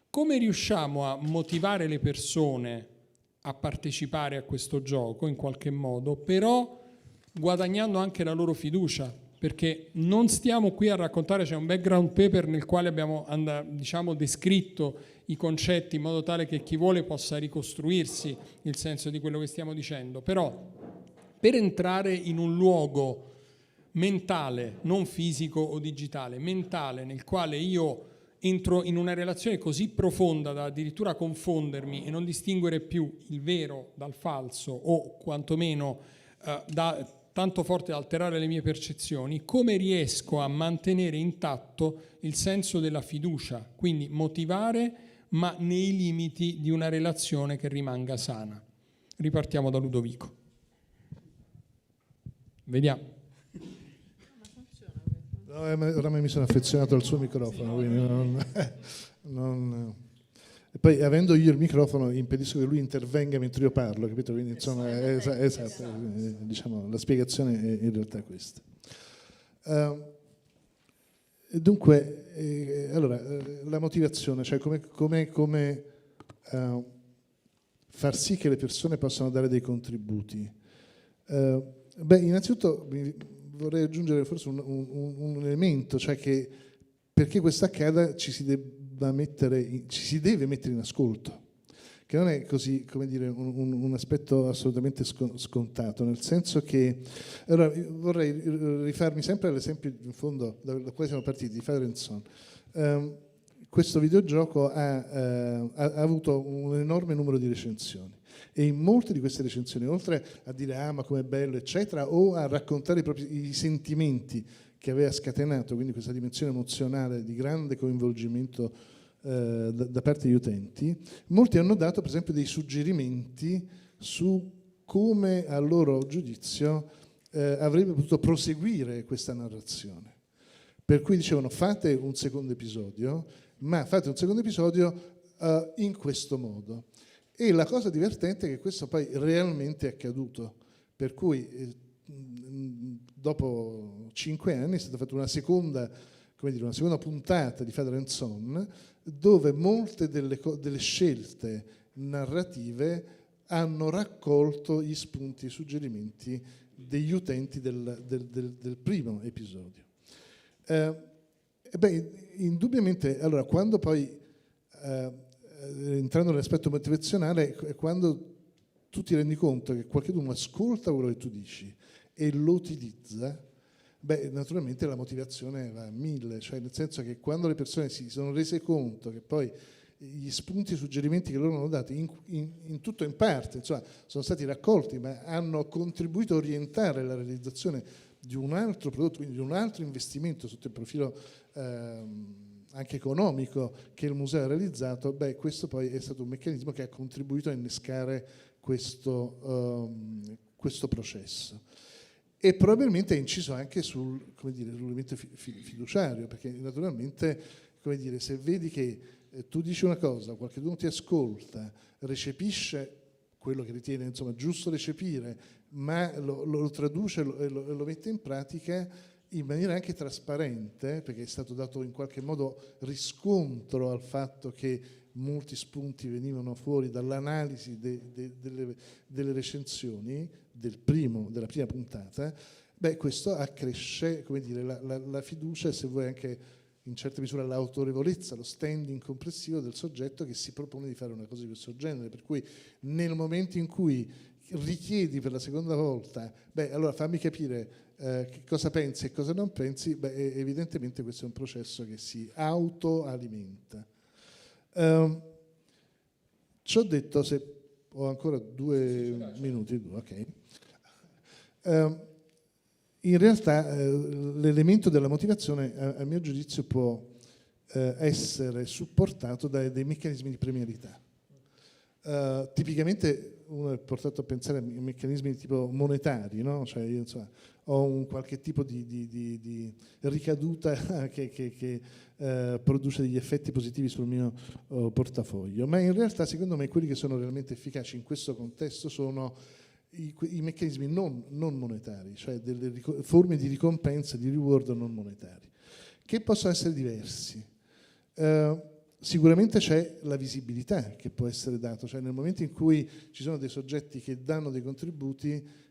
S4: come riusciamo a motivare le persone a partecipare a questo gioco in qualche modo, però guadagnando anche la loro fiducia? Perché non stiamo qui a raccontare, c'è un background paper nel quale abbiamo descritto i concetti in modo tale che chi vuole possa ricostruirsi il senso di quello che stiamo dicendo, però per entrare in un luogo mentale, non fisico o digitale, mentale, nel quale io entro in una relazione così profonda da addirittura confondermi e non distinguere più il vero dal falso, o quantomeno tanto forte da alterare le mie percezioni, come riesco a mantenere intatto il senso della fiducia? Quindi motivare, ma nei limiti di una relazione che rimanga sana. Ripartiamo da Ludovico. Vediamo.
S5: No, oramai mi sono affezionato al suo microfono, quindi E poi avendo io il microfono impedisco che lui intervenga mentre io parlo, capito? Quindi insomma, esatto, diciamo, la spiegazione è in realtà questa. Dunque, allora, la motivazione, cioè come far sì che le persone possano dare dei contributi. Innanzitutto vorrei aggiungere forse un elemento, cioè che perché questo accada ci si deve mettere in ascolto, che non è così, come dire, un aspetto assolutamente scontato, nel senso che allora, vorrei rifarmi sempre all'esempio in fondo da quale siamo partiti, di Father and Son. Questo videogioco ha avuto un enorme numero di recensioni e in molte di queste recensioni, oltre a dire ma com'è bello eccetera, o a raccontare i sentimenti che aveva scatenato, quindi questa dimensione emozionale di grande coinvolgimento da parte degli utenti, molti hanno dato per esempio dei suggerimenti su come a loro giudizio avrebbe potuto proseguire questa narrazione. Per cui dicevano fate un secondo episodio, ma fate un secondo episodio in questo modo. E la cosa divertente è che questo poi realmente è accaduto, per cui dopo 5 anni è stata fatta una seconda puntata di Father and Son, dove molte delle scelte narrative hanno raccolto gli spunti e i suggerimenti degli utenti del primo episodio. Indubbiamente, allora, quando poi, entrando nell'aspetto motivazionale, è quando tu ti rendi conto che qualcuno ascolta quello che tu dici e lo utilizza, naturalmente la motivazione va a 1000, cioè nel senso che quando le persone si sono rese conto che poi gli spunti e suggerimenti che loro hanno dato in tutto e in parte, insomma, sono stati raccolti, ma hanno contribuito a orientare la realizzazione di un altro prodotto, quindi di un altro investimento sotto il profilo anche economico che il museo ha realizzato, questo poi è stato un meccanismo che ha contribuito a innescare questo processo. E probabilmente ha inciso anche sull'elemento fiduciario, perché naturalmente, come dire, se vedi che tu dici una cosa, qualcuno ti ascolta, recepisce quello che ritiene giusto recepire, ma lo traduce e lo mette in pratica in maniera anche trasparente, perché è stato dato in qualche modo riscontro al fatto che molti spunti venivano fuori dall'analisi delle recensioni della prima puntata, questo accresce, come dire, la fiducia e, se vuoi, anche in certa misura l'autorevolezza, lo standing complessivo del soggetto che si propone di fare una cosa di questo genere. Per cui nel momento in cui richiedi per la seconda volta, allora fammi capire che cosa pensi e cosa non pensi, evidentemente questo è un processo che si autoalimenta. Ci ho detto, se ho ancora 2 minuti, ok. In realtà l'elemento della motivazione, a mio giudizio, può essere supportato da dei meccanismi di premialità. Tipicamente uno è portato a pensare a meccanismi di tipo monetari, no? Cioè io, insomma, ho un qualche tipo di ricaduta che produce degli effetti positivi sul mio portafoglio, ma in realtà secondo me quelli che sono realmente efficaci in questo contesto sono i meccanismi non monetari, cioè delle forme di ricompensa, di reward non monetari, che possono essere diversi. Sicuramente c'è la visibilità che può essere data, cioè nel momento in cui ci sono dei soggetti che danno dei contributi,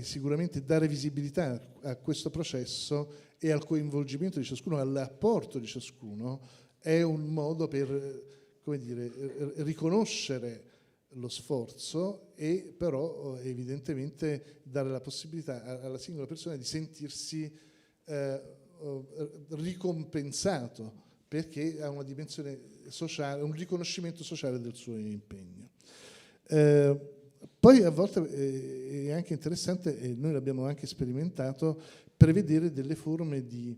S5: sicuramente dare visibilità a questo processo e al coinvolgimento di ciascuno, all'apporto di ciascuno, è un modo per, come dire, riconoscere lo sforzo e però evidentemente dare la possibilità alla singola persona di sentirsi ricompensato, perché ha una dimensione sociale, un riconoscimento sociale del suo impegno. Poi a volte è anche interessante, e noi l'abbiamo anche sperimentato, prevedere delle forme di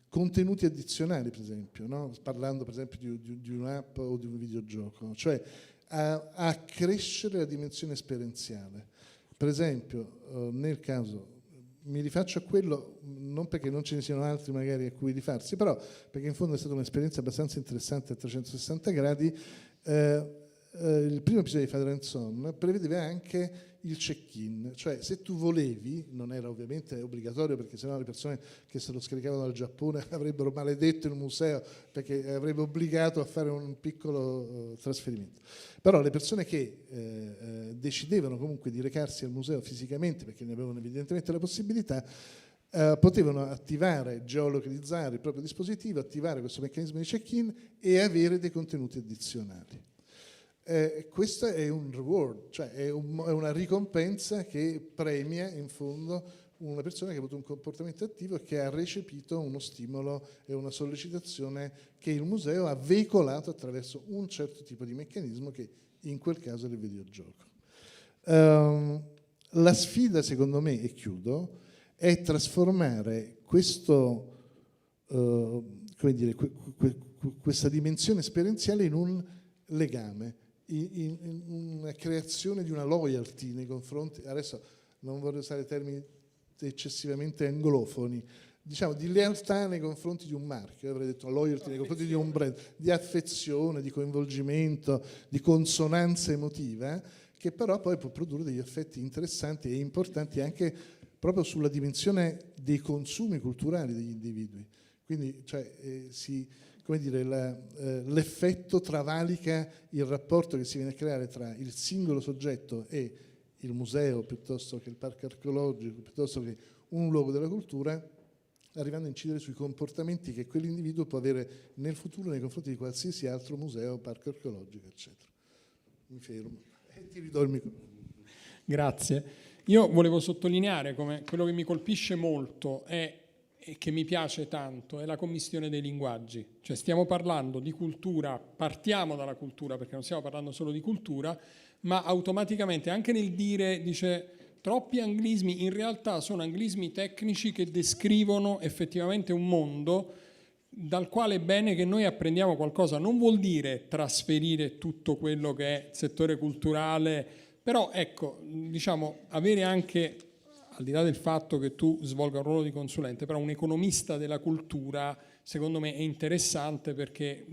S5: contenuti addizionali, per esempio, no? Parlando per esempio di un'app o di un videogioco, cioè a crescere la dimensione esperienziale. Per esempio, nel caso mi rifaccio a quello, non perché non ce ne siano altri magari a cui rifarsi, però perché in fondo è stata un'esperienza abbastanza interessante a 360 gradi. Il primo episodio di Father and Son prevedeva anche il check-in, cioè se tu volevi, non era ovviamente obbligatorio perché sennò le persone che se lo scaricavano dal Giappone avrebbero maledetto il museo perché avrebbe obbligato a fare un piccolo trasferimento, però le persone che decidevano comunque di recarsi al museo fisicamente perché ne avevano evidentemente la possibilità, potevano attivare, geolocalizzare il proprio dispositivo, attivare questo meccanismo di check-in e avere dei contenuti addizionali. Questo è un reward, cioè è una ricompensa che premia in fondo una persona che ha avuto un comportamento attivo e che ha recepito uno stimolo e una sollecitazione che il museo ha veicolato attraverso un certo tipo di meccanismo che in quel caso è il videogioco. La sfida, secondo me, e chiudo, è trasformare questo, come dire, questa dimensione esperienziale in un legame, in una creazione di una loyalty nei confronti, adesso non vorrei usare termini eccessivamente anglofoni, diciamo di lealtà nei confronti di un marchio, avrei detto loyalty nei confronti di un brand, di affezione, di coinvolgimento, di consonanza emotiva, che però poi può produrre degli effetti interessanti e importanti anche proprio sulla dimensione dei consumi culturali degli individui. Quindi cioè, come dire, l'effetto travalica il rapporto che si viene a creare tra il singolo soggetto e il museo, piuttosto che il parco archeologico, piuttosto che un luogo della cultura, arrivando a incidere sui comportamenti che quell'individuo può avere nel futuro nei confronti di qualsiasi altro museo, parco archeologico, eccetera. Mi fermo e ti ridò il microfono.
S4: Grazie. Io volevo sottolineare come quello che mi colpisce molto e che mi piace tanto è la commistione dei linguaggi, cioè stiamo parlando di cultura, partiamo dalla cultura perché non stiamo parlando solo di cultura, ma automaticamente anche nel dire, dice, troppi anglismi in realtà sono anglismi tecnici che descrivono effettivamente un mondo dal quale è bene che noi apprendiamo qualcosa. Non vuol dire trasferire tutto quello che è settore culturale, però ecco, diciamo, avere anche, al di là del fatto che tu svolga un ruolo di consulente, però un economista della cultura secondo me è interessante perché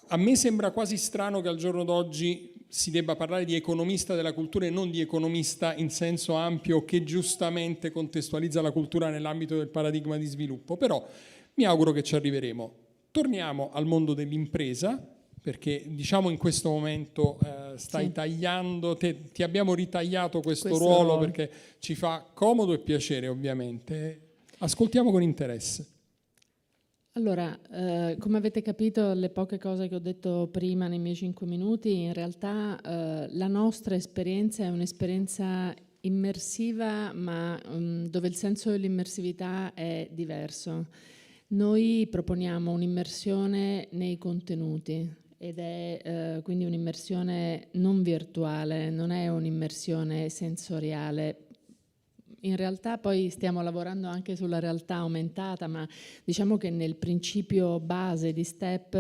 S4: a me sembra quasi strano che al giorno d'oggi si debba parlare di economista della cultura e non di economista in senso ampio che giustamente contestualizza la cultura nell'ambito del paradigma di sviluppo, però mi auguro che ci arriveremo. Torniamo al mondo dell'impresa, perché diciamo in questo momento stai tagliando, ti abbiamo ritagliato questo ruolo perché ci fa comodo e piacere ovviamente. Ascoltiamo con interesse.
S6: Allora, come avete capito, le poche cose che ho detto prima nei miei 5 minuti, in realtà la nostra esperienza è un'esperienza immersiva, ma dove il senso dell'immersività è diverso. Noi proponiamo un'immersione nei contenuti ed è quindi un'immersione non virtuale, non è un'immersione sensoriale. In realtà poi stiamo lavorando anche sulla realtà aumentata, ma diciamo che nel principio base di STEP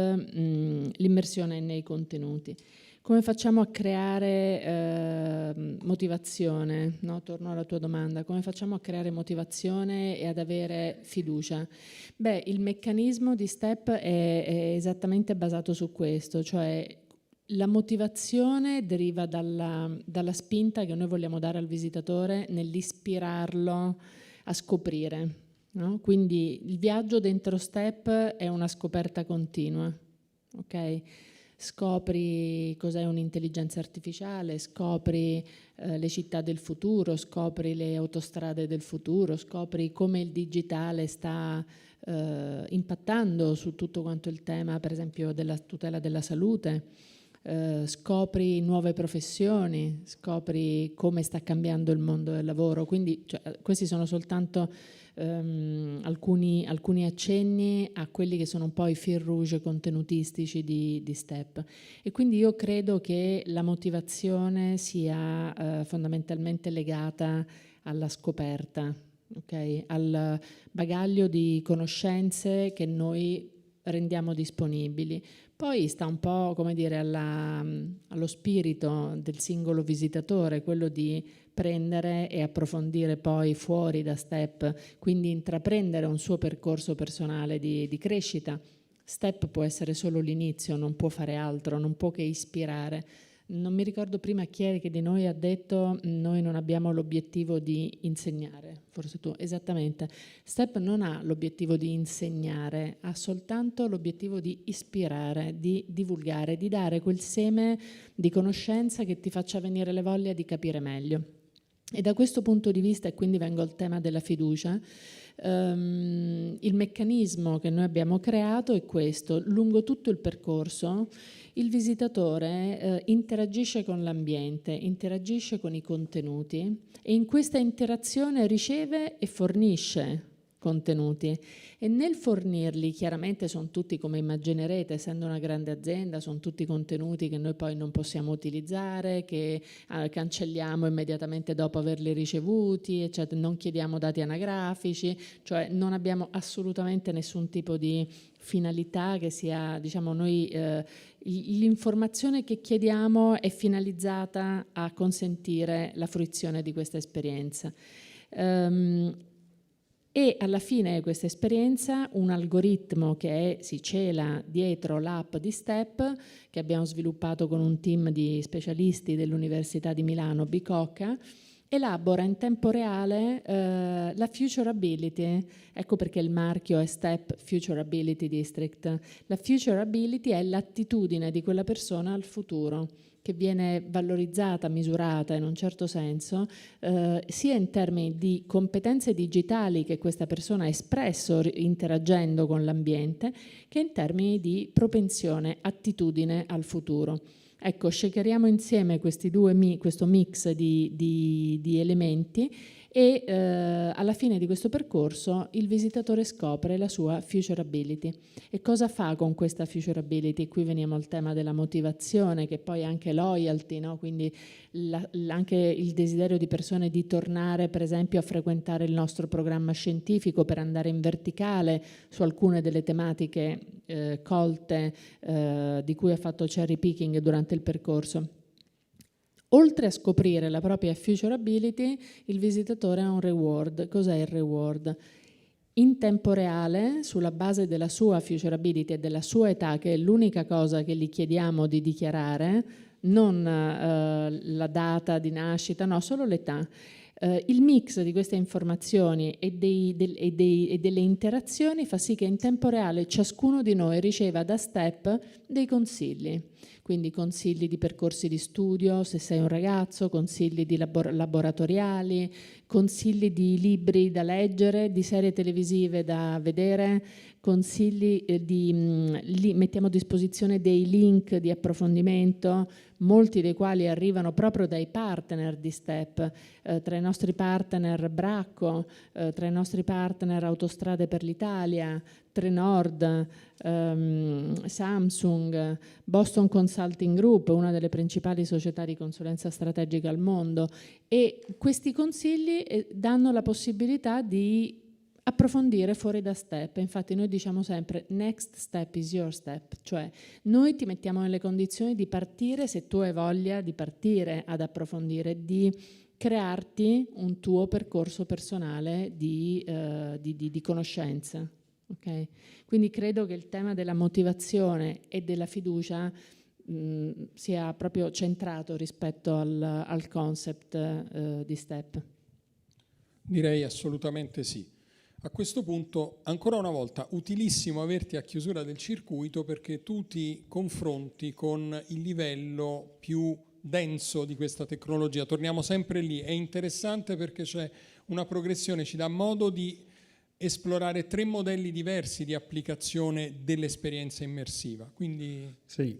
S6: l'immersione è nei contenuti. Come facciamo a creare motivazione? No? Torno alla tua domanda. Come facciamo a creare motivazione e ad avere fiducia? Beh, il meccanismo di STEP è esattamente basato su questo, cioè la motivazione deriva dalla spinta che noi vogliamo dare al visitatore nell'ispirarlo a scoprire. No? Quindi il viaggio dentro STEP è una scoperta continua. Okay? Scopri cos'è un'intelligenza artificiale, scopri le città del futuro, scopri le autostrade del futuro, scopri come il digitale sta impattando su tutto quanto il tema, per esempio, della tutela della salute, scopri nuove professioni, scopri come sta cambiando il mondo del lavoro. Quindi questi sono soltanto alcuni accenni a quelli che sono un po' i fil rouge contenutistici di STEP. E quindi io credo che la motivazione sia fondamentalmente legata alla scoperta, okay? Al bagaglio di conoscenze che noi rendiamo disponibili. Poi sta un po', come dire, allo spirito del singolo visitatore, quello di prendere e approfondire poi fuori da STEP, quindi intraprendere un suo percorso personale di crescita. STEP può essere solo l'inizio, non può fare altro, non può che ispirare. Non mi ricordo prima chi è che di noi ha detto noi non abbiamo l'obiettivo di insegnare, forse tu, esattamente. STEP non ha l'obiettivo di insegnare, ha soltanto l'obiettivo di ispirare, di divulgare, di dare quel seme di conoscenza che ti faccia venire le voglia di capire meglio. E da questo punto di vista, e quindi vengo al tema della fiducia, il meccanismo che noi abbiamo creato è questo: lungo tutto il percorso il visitatore interagisce con l'ambiente, interagisce con i contenuti e in questa interazione riceve e fornisce contenuti, e nel fornirli, chiaramente sono tutti, come immaginerete, essendo una grande azienda, sono tutti contenuti che noi poi non possiamo utilizzare, che cancelliamo immediatamente dopo averli ricevuti, eccetera. Non chiediamo dati anagrafici, cioè non abbiamo assolutamente nessun tipo di finalità che sia, diciamo, noi l'informazione che chiediamo è finalizzata a consentire la fruizione di questa esperienza. E alla fine di questa esperienza un algoritmo che si cela dietro l'app di STEP, che abbiamo sviluppato con un team di specialisti dell'Università di Milano Bicocca, elabora in tempo reale la Futurability. Ecco perché il marchio è STEP Futurability District. La Futurability è l'attitudine di quella persona al futuro, che viene valorizzata, misurata in un certo senso, sia in termini di competenze digitali che questa persona ha espresso interagendo con l'ambiente, che in termini di propensione, attitudine al futuro. Ecco, shakeriamo insieme questo mix di elementi e alla fine di questo percorso il visitatore scopre la sua futurability. E cosa fa con questa futurability? Qui veniamo al tema della motivazione, che poi è anche loyalty, no? Quindi anche il desiderio di persone di tornare per esempio a frequentare il nostro programma scientifico per andare in verticale su alcune delle tematiche colte di cui ha fatto cherry picking durante il percorso. Oltre a scoprire la propria futurability, il visitatore ha un reward. Cos'è il reward? In tempo reale, sulla base della sua futurability e della sua età, che è l'unica cosa che gli chiediamo di dichiarare, non la data di nascita, no, solo l'età. Il mix di queste informazioni e delle interazioni fa sì che in tempo reale ciascuno di noi riceva da STEP dei consigli. Quindi consigli di percorsi di studio, se sei un ragazzo, consigli di laboratoriali, consigli di libri da leggere, di serie televisive da vedere, consigli mettiamo a disposizione dei link di approfondimento, molti dei quali arrivano proprio dai partner di STEP, tra i nostri partner Bracco, tra i nostri partner Autostrade per l'Italia, Trenord, Samsung, Boston Consulting Group, una delle principali società di consulenza strategica al mondo, e questi consigli danno la possibilità di approfondire fuori da STEP. Infatti noi diciamo sempre next step is your step, cioè noi ti mettiamo nelle condizioni di partire se tu hai voglia di partire ad approfondire, di crearti un tuo percorso personale di conoscenza. Okay? Quindi credo che il tema della motivazione e della fiducia sia proprio centrato rispetto al concept di STEP.
S4: Direi assolutamente sì. A questo punto, ancora una volta, utilissimo averti a chiusura del circuito, perché tu ti confronti con il livello più denso di questa tecnologia. Torniamo sempre lì. È interessante perché c'è una progressione, ci dà modo di esplorare 3 modelli diversi di applicazione dell'esperienza immersiva. Quindi
S7: sì,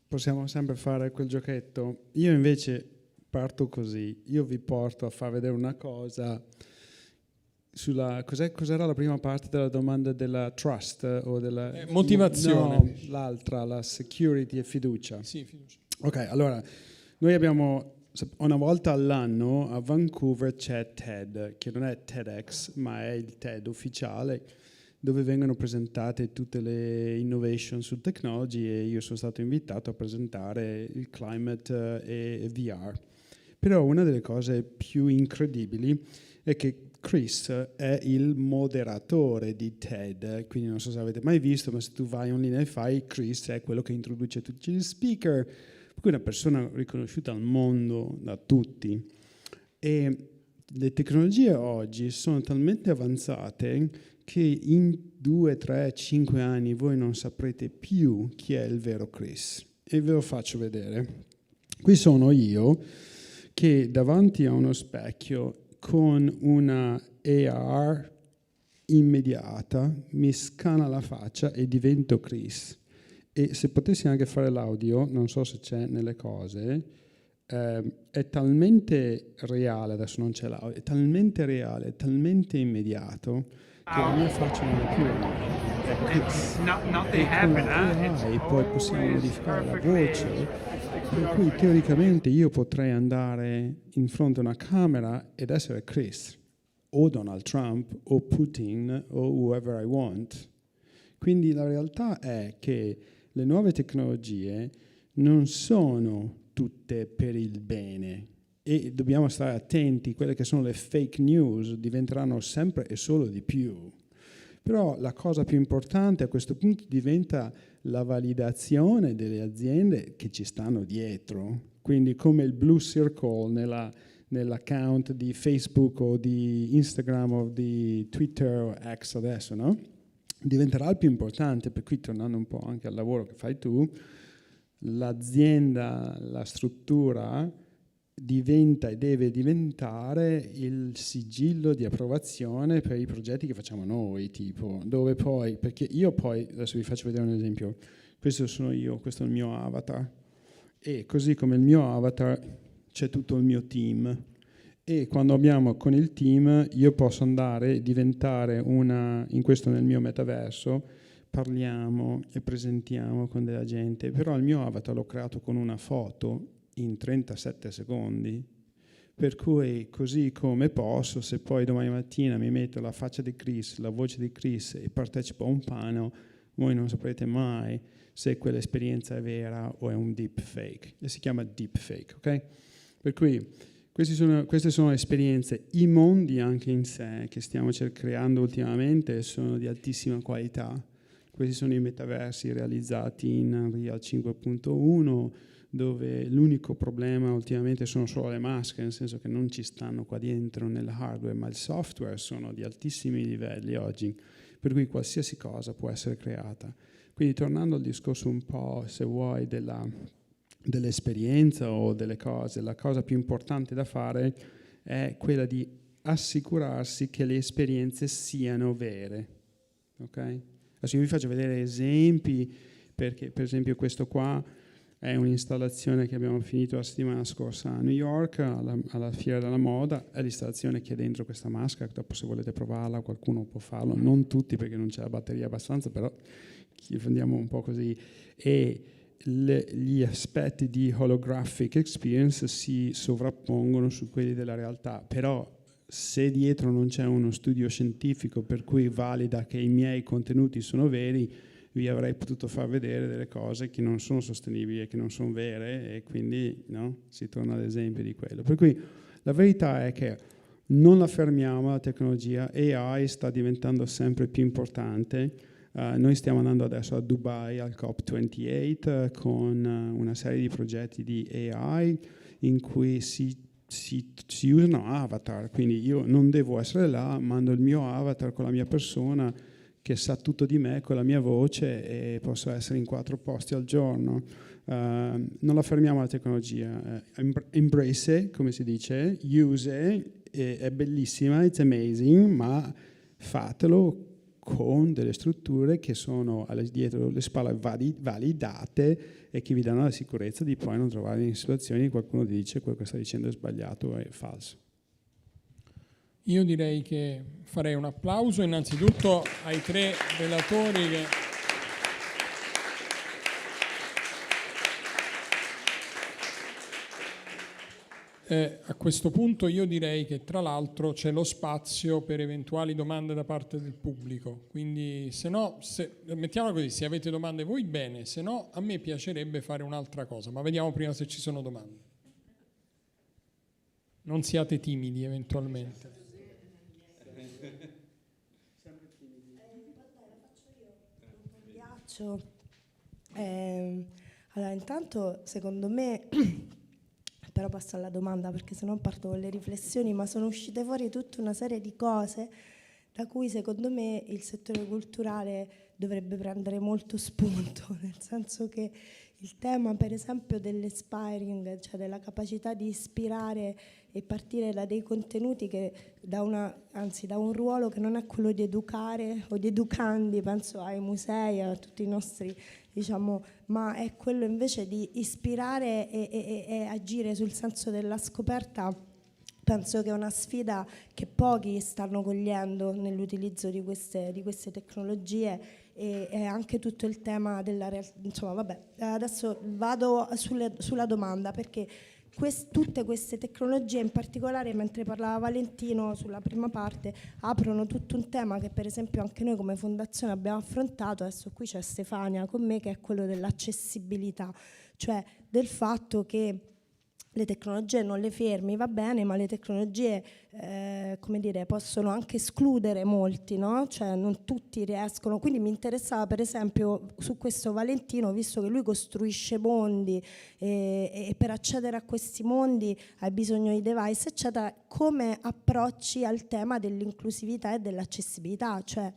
S7: possiamo sempre fare quel giochetto. Io invece parto così. Io vi porto a far vedere una cosa sulla cos'era la prima parte della domanda, della trust o della
S4: motivazione.
S7: No, l'altra, la security e fiducia.
S4: Sì, fiducia.
S7: Ok, allora noi abbiamo una volta all'anno a Vancouver c'è TED, che non è TEDx, ma è il TED ufficiale, dove vengono presentate tutte le innovation su technology, e io sono stato invitato a presentare il climate e VR. Però una delle cose più incredibili è che Chris è il moderatore di TED, quindi non so se avete mai visto, ma se tu vai online e fai, Chris è quello che introduce tutti gli speaker, per cui è una persona riconosciuta al mondo da tutti. E le tecnologie oggi sono talmente avanzate che in 2, 3, 5 anni voi non saprete più chi è il vero Chris. E ve lo faccio vedere. Qui sono io che davanti a uno specchio con una AR immediata mi scana la faccia e divento Chris. E se potessi anche fare l'audio, non so se c'è nelle cose, è talmente reale, adesso non c'è l'audio, è talmente reale, è talmente immediato che la mia faccia non è più è Chris. E con l'AI poi possiamo modificare la voce, per cui teoricamente io potrei andare in fronte a una camera ed essere Chris, o Donald Trump, o Putin, o whoever I want. Quindi la realtà è che le nuove tecnologie non sono tutte per il bene e dobbiamo stare attenti, quelle che sono le fake news diventeranno sempre e solo di più. Però la cosa più importante a questo punto diventa la validazione delle aziende che ci stanno dietro. Quindi come il blue circle nell'account di Facebook o di Instagram o di Twitter o X adesso, no? Diventerà il più importante, per cui tornando un po' anche al lavoro che fai tu, l'azienda, la struttura diventa e deve diventare il sigillo di approvazione per i progetti che facciamo noi, tipo, dove poi, perché io poi, adesso vi faccio vedere un esempio, questo sono io, questo è il mio avatar, e così come il mio avatar c'è tutto il mio team, e quando abbiamo con il team io posso andare e diventare in questo nel mio metaverso, parliamo e presentiamo con della gente, però il mio avatar l'ho creato con una foto in 37 secondi, per cui così come posso, se poi domani mattina mi metto la faccia di Chris, la voce di Chris e partecipo a un panel, voi non saprete mai se quell'esperienza è vera o è un deepfake, e si chiama deepfake, ok? Per cui queste sono esperienze, i mondi anche in sé che stiamo creando ultimamente sono di altissima qualità. Questi sono i metaversi realizzati in Unreal 5.1, dove l'unico problema ultimamente sono solo le maschere, nel senso che non ci stanno qua dentro nell'hardware, ma il software sono di altissimi livelli oggi, per cui qualsiasi cosa può essere creata. Quindi tornando al discorso un po', se vuoi, dell'esperienza o delle cose, la cosa più importante da fare è quella di assicurarsi che le esperienze siano vere. Ok? Adesso io vi faccio vedere esempi, perché per esempio questo qua è un'installazione che abbiamo finito la settimana scorsa a New York, alla Fiera della Moda, è l'installazione che è dentro questa maschera, dopo se volete provarla qualcuno può farlo, non tutti perché non c'è la batteria abbastanza, però andiamo un po' così, e gli aspetti di holographic experience si sovrappongono su quelli della realtà, però se dietro non c'è uno studio scientifico per cui valida che i miei contenuti sono veri, vi avrei potuto far vedere delle cose che non sono sostenibili e che non sono vere, e quindi no, si torna all'esempio di quello. Per cui la verità è che non la fermiamo la tecnologia, AI sta diventando sempre più importante. Noi stiamo andando adesso a Dubai al COP28 con una serie di progetti di AI in cui si usano avatar, quindi io non devo essere là, mando il mio avatar con la mia persona che sa tutto di me con la mia voce e posso essere in 4 posti al giorno. Non la fermiamo la tecnologia, embrace it, come si dice, use it, è bellissima, it's amazing, ma fatelo con delle strutture che sono dietro le spalle validate e che vi danno la sicurezza di poi non trovare in situazioni in cui qualcuno dice quello che sta dicendo è sbagliato, è falso.
S4: Io direi che farei un applauso innanzitutto ai 3 relatori a questo punto io direi che tra l'altro c'è lo spazio per eventuali domande da parte del pubblico, quindi mettiamola così, se avete domande voi bene, se no a me piacerebbe fare un'altra cosa, ma vediamo prima se ci sono domande. Non siate timidi eventualmente.
S3: Allora, intanto secondo me, però passo alla domanda perché sennò parto con le riflessioni, ma sono uscite fuori tutta una serie di cose da cui secondo me il settore culturale dovrebbe prendere molto spunto, nel senso che il tema per esempio dell'aspiring, cioè della capacità di ispirare e partire da dei contenuti che da un ruolo che non è quello di educare o di educandi, penso ai musei, a tutti i nostri, diciamo, ma è quello invece di ispirare e agire sul senso della scoperta. Penso che è una sfida che pochi stanno cogliendo nell'utilizzo di queste tecnologie, e anche tutto il tema della realtà. Insomma, vabbè, adesso vado sulla domanda, perché tutte queste tecnologie, in particolare mentre parlava Valentino sulla prima parte, aprono tutto un tema che per esempio anche noi come fondazione abbiamo affrontato. Adesso qui c'è Stefania con me, che è quello dell'accessibilità, cioè del fatto che le tecnologie non le fermi, va bene, ma le tecnologie come dire, possono anche escludere molti, no? Cioè non tutti riescono. Quindi mi interessava per esempio su questo Valentino, visto che lui costruisce mondi e per accedere a questi mondi hai bisogno di device, eccetera, come approcci al tema dell'inclusività e dell'accessibilità? Cioè,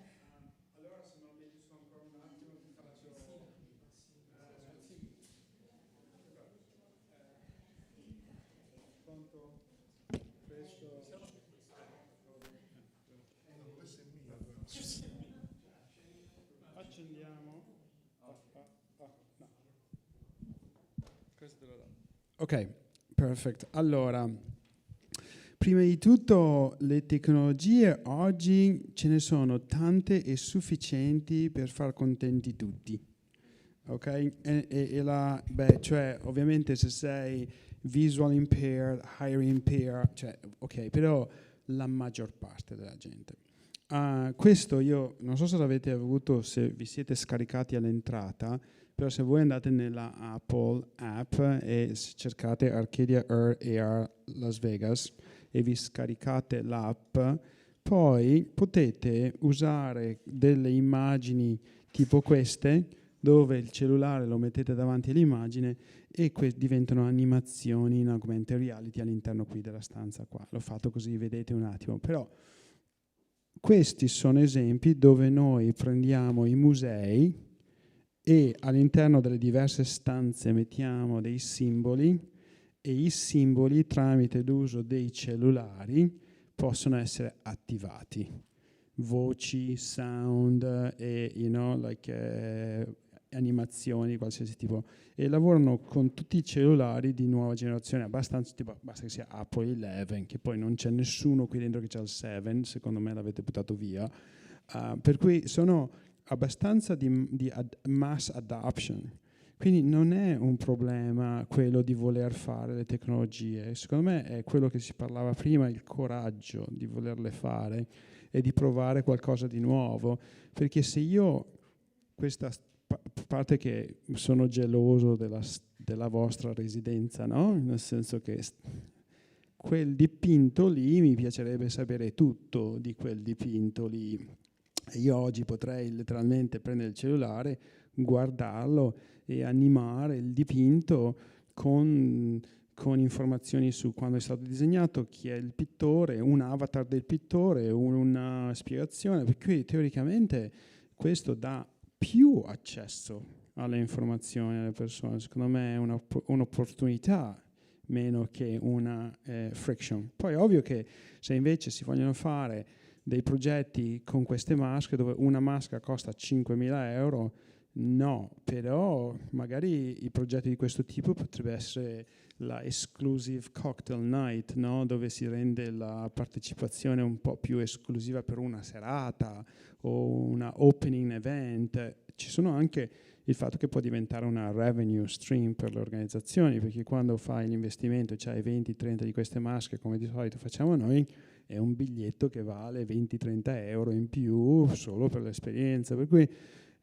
S7: Ok, perfetto. Allora, prima di tutto le tecnologie oggi ce ne sono tante e sufficienti per far contenti tutti. Ok? Cioè, ovviamente se sei visual impaired, hearing impaired, cioè, ok, però la maggior parte della gente. Questo io non so se l'avete avuto, se vi siete scaricati all'entrata, però se voi andate nella Apple App e cercate Arcadia AR Las Vegas e vi scaricate l'app, poi potete usare delle immagini tipo queste, dove il cellulare lo mettete davanti all'immagine e diventano animazioni in augmented reality all'interno qui della stanza qua. L'ho fatto così, vedete un attimo. Però questi sono esempi dove noi prendiamo i musei e all'interno delle diverse stanze mettiamo dei simboli, e i simboli tramite l'uso dei cellulari possono essere attivati. Voci, sound e animazioni, qualsiasi tipo, e lavorano con tutti i cellulari di nuova generazione, abbastanza tipo, basta che sia Apple 11, che poi non c'è nessuno qui dentro che c'ha il 7, secondo me l'avete buttato via, per cui sono abbastanza di mass adoption, quindi non è un problema quello di voler fare le tecnologie, secondo me è quello che si parlava prima, il coraggio di volerle fare e di provare qualcosa di nuovo, perché se io, questa parte che sono geloso della vostra residenza, no? Nel senso che quel dipinto lì mi piacerebbe sapere tutto di quel dipinto lì. Io oggi potrei letteralmente prendere il cellulare, guardarlo e animare il dipinto con informazioni su quando è stato disegnato, chi è il pittore, un avatar del pittore, una spiegazione, per cui teoricamente questo dà più accesso alle informazioni alle persone. Secondo me è un'opportunità meno che una friction. Poi è ovvio che se invece si vogliono fare dei progetti con queste maschere dove una maschera costa 5.000 euro, no, però magari i progetti di questo tipo potrebbe essere la exclusive cocktail night, no? Dove si rende la partecipazione un po' più esclusiva per una serata o una opening event. Ci sono anche il fatto che può diventare una revenue stream per le organizzazioni, perché quando fai l'investimento, c'hai 20-30 di queste maschere come di solito facciamo noi, è un biglietto che vale 20-30 euro in più solo per l'esperienza, per cui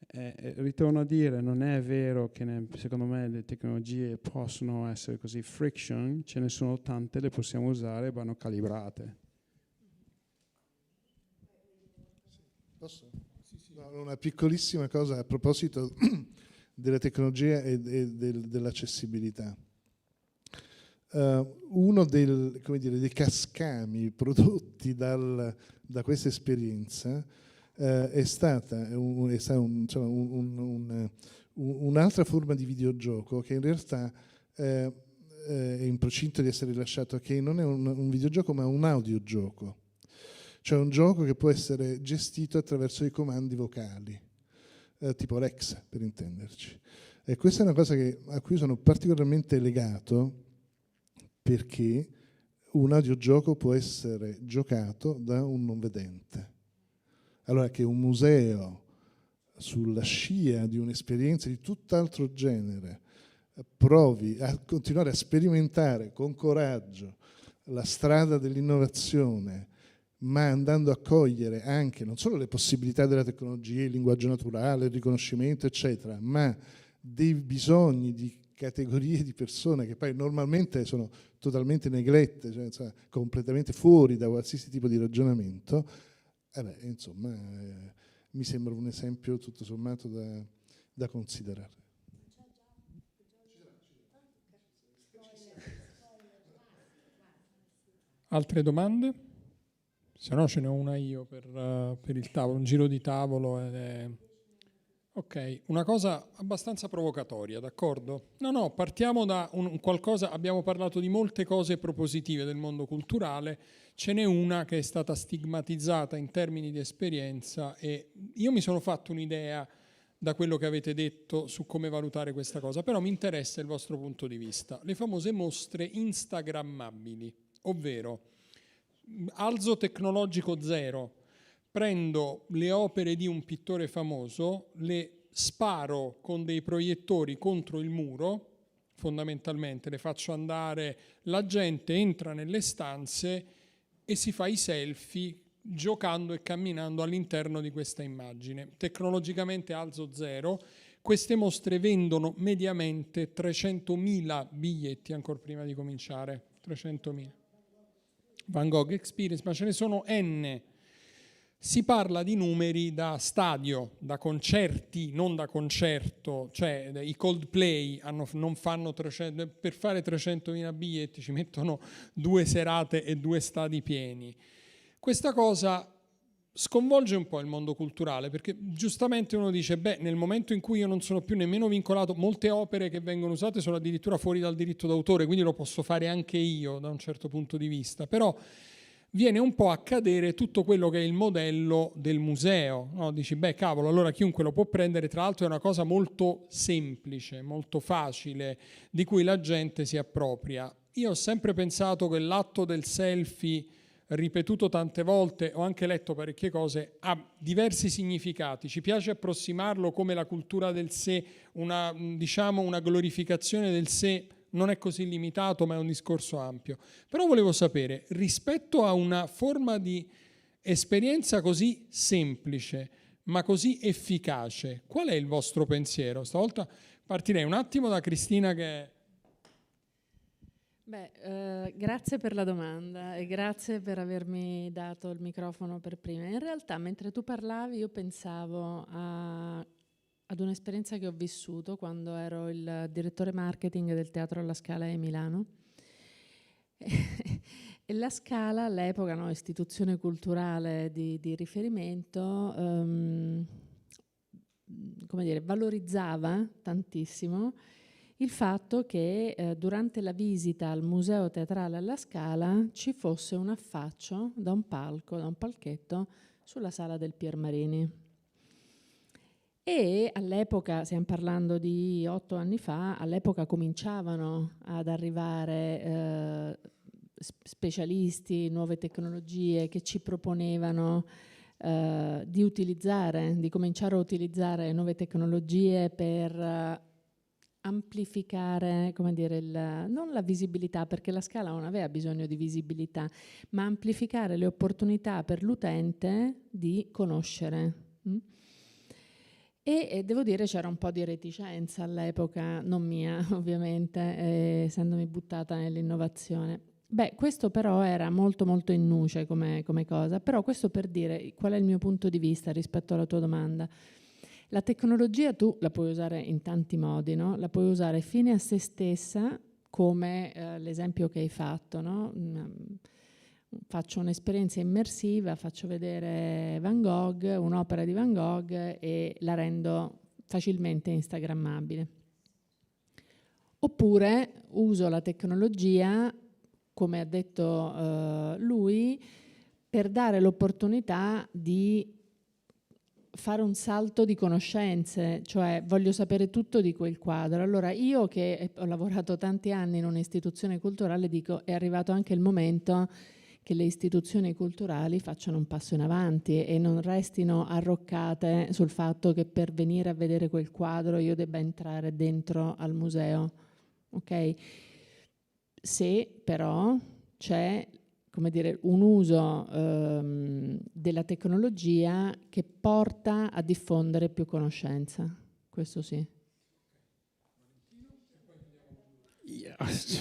S7: Ritorno a dire, non è vero che secondo me le tecnologie possono essere così friction, ce ne sono tante, le possiamo usare, vanno calibrate.
S5: Posso? No, una piccolissima cosa a proposito della tecnologia e dell'accessibilità. Uno dei cascami prodotti da questa esperienza è stata un'altra forma di videogioco che in realtà è in procinto di essere rilasciato, che non è un videogioco ma un audiogioco, cioè un gioco che può essere gestito attraverso i comandi vocali, tipo Alexa per intenderci. E questa è una cosa a cui sono particolarmente legato, perché un audiogioco può essere giocato da un non vedente. Allora che un museo, sulla scia di un'esperienza di tutt'altro genere, provi a continuare a sperimentare con coraggio la strada dell'innovazione, ma andando a cogliere anche non solo le possibilità della tecnologia, il linguaggio naturale, il riconoscimento, eccetera, ma dei bisogni di categorie di persone che poi normalmente sono totalmente neglette, cioè completamente fuori da qualsiasi tipo di ragionamento, insomma, mi sembra un esempio tutto sommato da considerare.
S4: Altre domande? Se no ce n'ho una io per il tavolo, un giro di tavolo. Ok, una cosa abbastanza provocatoria, d'accordo? No, partiamo da un qualcosa, abbiamo parlato di molte cose propositive del mondo culturale, ce n'è una che è stata stigmatizzata in termini di esperienza e io mi sono fatto un'idea da quello che avete detto su come valutare questa cosa, però mi interessa il vostro punto di vista. Le famose mostre instagrammabili, ovvero alzo tecnologico zero, prendo le opere di un pittore famoso, le sparo con dei proiettori contro il muro, fondamentalmente le faccio andare, la gente entra nelle stanze e si fa i selfie giocando e camminando all'interno di questa immagine. Tecnologicamente alzo zero, queste mostre vendono mediamente 300.000 biglietti ancora prima di cominciare, 300.000. Van Gogh Experience, ma ce ne sono N. Si parla di numeri da stadio, da concerti, non da concerto, cioè i Coldplay non fanno 300, per fare 300.000 biglietti ci mettono 2 serate e 2 stadi pieni. Questa cosa sconvolge un po' il mondo culturale, perché giustamente uno dice, nel momento in cui io non sono più nemmeno vincolato, molte opere che vengono usate sono addirittura fuori dal diritto d'autore, quindi lo posso fare anche io da un certo punto di vista, però viene un po' a cadere tutto quello che è il modello del museo, no? Dici, cavolo, allora chiunque lo può prendere, tra l'altro è una cosa molto semplice, molto facile, di cui la gente si appropria. Io ho sempre pensato che l'atto del selfie, ripetuto tante volte, ho anche letto parecchie cose, ha diversi significati. Ci piace approssimarlo come la cultura del sé, una glorificazione del sé, non è così limitato, ma è un discorso ampio. Però volevo sapere, rispetto a una forma di esperienza così semplice, ma così efficace, qual è il vostro pensiero? Stavolta partirei un attimo da Cristina che...
S6: Grazie per la domanda e grazie per avermi dato il microfono per prima. In realtà, mentre tu parlavi, io pensavo ad un'esperienza che ho vissuto quando ero il direttore marketing del Teatro alla Scala di Milano. E la Scala, all'epoca, istituzione culturale di riferimento, valorizzava tantissimo il fatto che durante la visita al Museo Teatrale alla Scala ci fosse un affaccio da un palchetto sulla sala del Piermarini. E all'epoca, stiamo parlando di 8 anni fa, all'epoca cominciavano ad arrivare specialisti, nuove tecnologie che ci proponevano di cominciare a utilizzare nuove tecnologie per amplificare, non la visibilità, perché la Scala non aveva bisogno di visibilità, ma amplificare le opportunità per l'utente di conoscere. E devo dire c'era un po' di reticenza all'epoca, non mia ovviamente, essendomi buttata nell'innovazione. Beh, questo però era molto molto in nuce come cosa, però questo per dire qual è il mio punto di vista rispetto alla tua domanda. La tecnologia tu la puoi usare in tanti modi, no? La puoi usare fine a se stessa, come l'esempio che hai fatto, no? Faccio un'esperienza immersiva, faccio vedere Van Gogh, un'opera di Van Gogh e la rendo facilmente instagrammabile. Oppure uso la tecnologia, come ha detto lui, per dare l'opportunità di fare un salto di conoscenze, cioè voglio sapere tutto di quel quadro. Allora io che ho lavorato tanti anni in un'istituzione culturale dico è arrivato anche il momento che le istituzioni culturali facciano un passo in avanti e non restino arroccate sul fatto che per venire a vedere quel quadro io debba entrare dentro al museo. Ok? Se però c'è, come dire, un uso della tecnologia che porta a diffondere più conoscenza, questo sì.
S7: Yes.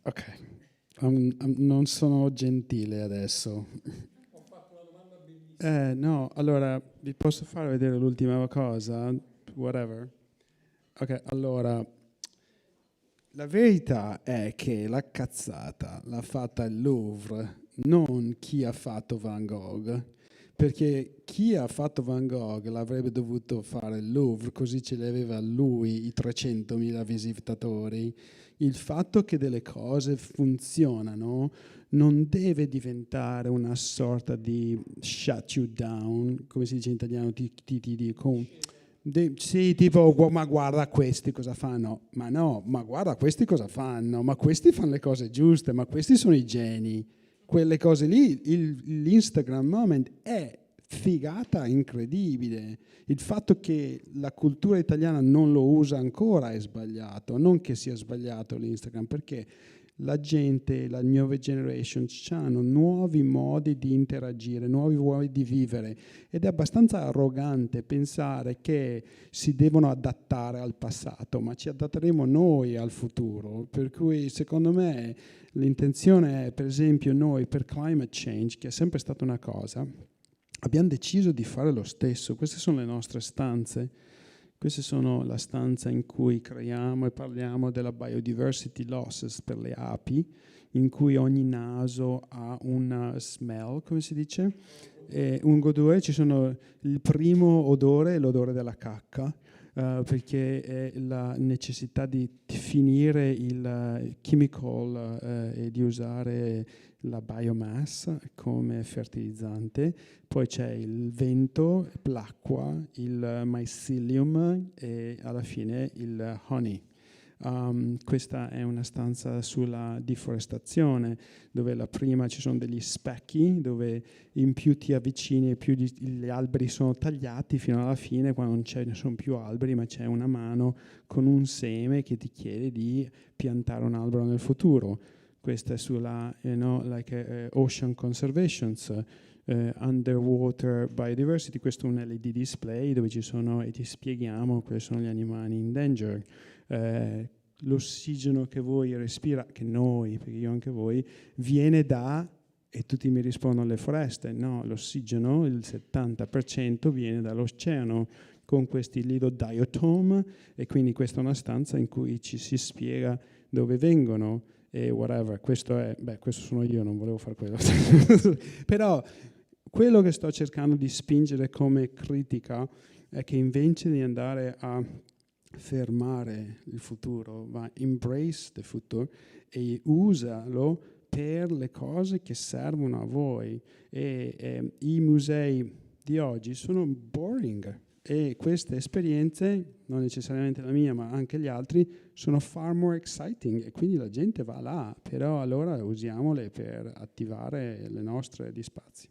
S7: Ok. Non sono gentile adesso.
S4: Ho fatto una domanda bellissima.
S7: No, allora vi posso far vedere l'ultima cosa? Whatever. Ok, allora la verità è che la cazzata l'ha fatta il Louvre, non chi ha fatto Van Gogh, perché chi ha fatto Van Gogh l'avrebbe dovuto fare il Louvre, così ce li aveva lui i 300.000 visitatori. Il fatto che delle cose funzionano non deve diventare una sorta di shut you down, come si dice in italiano, sì, tipo, ma guarda questi cosa fanno, ma no, ma guarda questi cosa fanno, ma questi fanno le cose giuste, ma questi sono i geni, quelle cose lì, l'Instagram moment è figata incredibile. Il fatto che la cultura italiana non lo usa ancora è sbagliato, non che sia sbagliato l'Instagram, perché la gente, la nuova generation, hanno nuovi modi di interagire, nuovi modi di vivere ed è abbastanza arrogante pensare che si devono adattare al passato, ma ci adatteremo noi al futuro. Per cui secondo me l'intenzione è, per esempio, noi per climate change, che è sempre stata una cosa, abbiamo deciso di fare lo stesso. Queste sono le nostre stanze. Queste sono la stanza in cui creiamo e parliamo della biodiversity losses per le api, in cui ogni naso ha un smell, come si dice, un odore. Ci sono il primo odore è l'odore della cacca, perché è la necessità di finire il chemical e di usare la biomass come fertilizzante. Poi c'è il vento, l'acqua, il mycelium e alla fine il honey. Questa è una stanza sulla deforestazione, dove la prima ci sono degli specchi, dove in più ti avvicini e più gli alberi sono tagliati fino alla fine, quando non ce ne sono più alberi, ma c'è una mano con un seme che ti chiede di piantare un albero nel futuro. Questa è sulla Ocean Conservations, Underwater Biodiversity. Questo è un LED display dove ci sono e ti spieghiamo quali sono gli animali in danger. L'ossigeno che voi respirate, che noi, perché io anche voi, viene da, e tutti mi rispondono, le foreste. No, l'ossigeno, il 70% viene dall'oceano, con questi little diatom, e quindi questa è una stanza in cui ci si spiega dove vengono e whatever. Questo sono io, non volevo fare quello. Però quello che sto cercando di spingere come critica è che invece di andare a fermare il futuro, va embrace the future e usalo per le cose che servono a voi. E i musei di oggi sono boring e queste esperienze, non necessariamente la mia ma anche gli altri, sono far more exciting e quindi la gente va là, però allora usiamole per attivare le nostre gli spazi.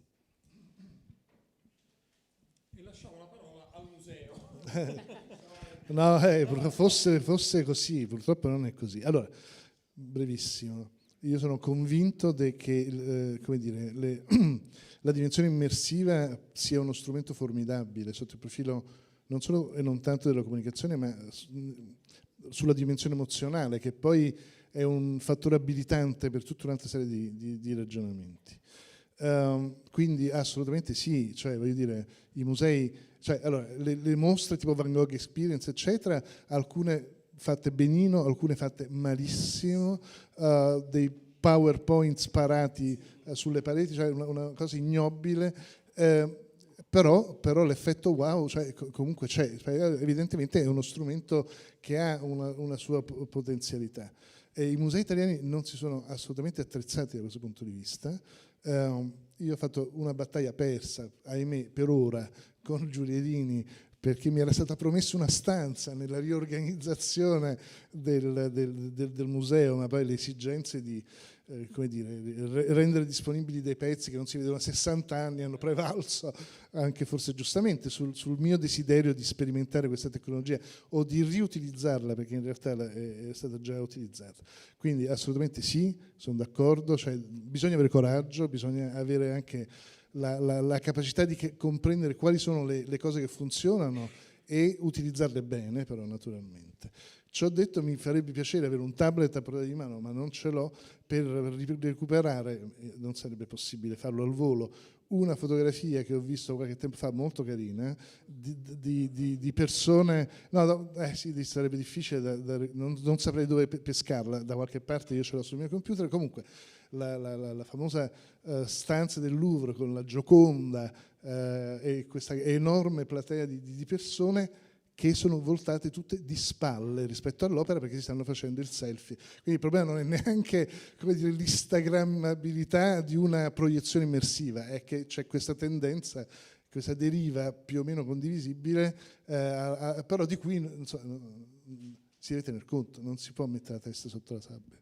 S4: E lasciamo la parola al museo.
S5: No, fosse così, purtroppo non è così. Allora, brevissimo, io sono convinto che la dimensione immersiva sia uno strumento formidabile sotto il profilo non solo e non tanto della comunicazione, ma sulla dimensione emozionale, che poi è un fattore abilitante per tutta un'altra serie di ragionamenti. Quindi assolutamente sì, cioè voglio dire, i musei, cioè, allora, le mostre tipo Van Gogh Experience, eccetera, alcune fatte benino, alcune fatte malissimo, dei PowerPoint sparati sulle pareti, cioè una cosa ignobile, però l'effetto wow, cioè, comunque c'è, cioè, evidentemente è uno strumento che ha una sua potenzialità. E i musei italiani non si sono assolutamente attrezzati da questo punto di vista. Io ho fatto una battaglia persa, ahimè, per ora, con Giulierini, perché mi era stata promessa una stanza nella riorganizzazione del museo, ma poi le esigenze di come dire, rendere disponibili dei pezzi che non si vedono da 60 anni hanno prevalso, anche forse giustamente, sul mio desiderio di sperimentare questa tecnologia o di riutilizzarla, perché in realtà è stata già utilizzata. Quindi assolutamente sì, sono d'accordo, cioè, bisogna avere coraggio, bisogna avere anche la capacità di comprendere quali sono le cose che funzionano e utilizzarle bene, però, naturalmente. Ciò detto, mi farebbe piacere avere un tablet a portata di mano, ma non ce l'ho, per recuperare, non sarebbe possibile farlo al volo, una fotografia che ho visto qualche tempo fa, molto carina, di persone, sì, sarebbe difficile, non saprei dove pescarla, da qualche parte io ce l'ho sul mio computer, comunque la famosa stanza del Louvre con la Gioconda e questa enorme platea di persone che sono voltate tutte di spalle rispetto all'opera perché si stanno facendo il selfie. Quindi il problema non è neanche, come dire, l'instagrammabilità di una proiezione immersiva, è che c'è questa tendenza, questa deriva più o meno condivisibile, però di cui si deve tener conto, non si può mettere la testa sotto la sabbia.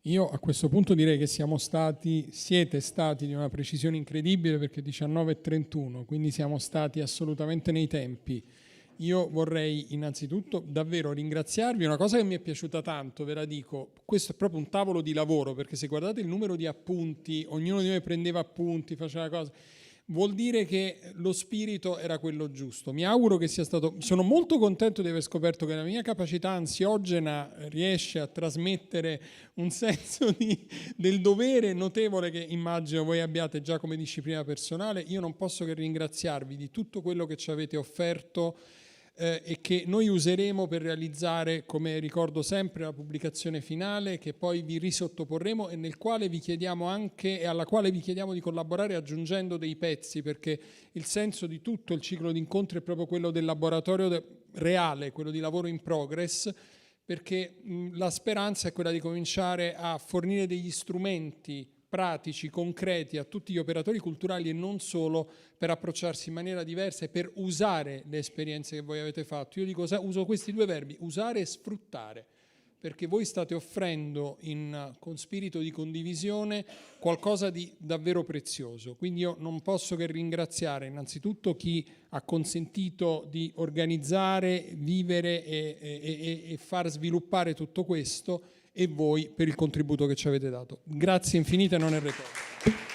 S4: Io a questo punto direi che siete stati di una precisione incredibile, perché 19:31, quindi siamo stati assolutamente nei tempi. Io vorrei innanzitutto davvero ringraziarvi, una cosa che mi è piaciuta tanto, ve la dico, questo è proprio un tavolo di lavoro, perché se guardate il numero di appunti, ognuno di noi prendeva appunti, faceva cose, vuol dire che lo spirito era quello giusto. Mi auguro che sia stato... Sono molto contento di aver scoperto che la mia capacità ansiogena riesce a trasmettere un senso del dovere notevole che immagino voi abbiate già come disciplina personale. Io non posso che ringraziarvi di tutto quello che ci avete offerto e che noi useremo per realizzare, come ricordo sempre, la pubblicazione finale che poi vi risottoporremo e nel quale vi chiediamo anche, e alla quale vi chiediamo di collaborare aggiungendo dei pezzi, perché il senso di tutto il ciclo di incontri è proprio quello del laboratorio reale, quello di lavoro in progress, perché la speranza è quella di cominciare a fornire degli strumenti pratici, concreti a tutti gli operatori culturali e non solo, per approcciarsi in maniera diversa e per usare le esperienze che voi avete fatto. Io dico, uso questi due verbi, usare e sfruttare, perché voi state offrendo con spirito di condivisione qualcosa di davvero prezioso. Quindi io non posso che ringraziare innanzitutto chi ha consentito di organizzare, vivere e far sviluppare tutto questo, e voi per il contributo che ci avete dato. Grazie infinite, non è retorica.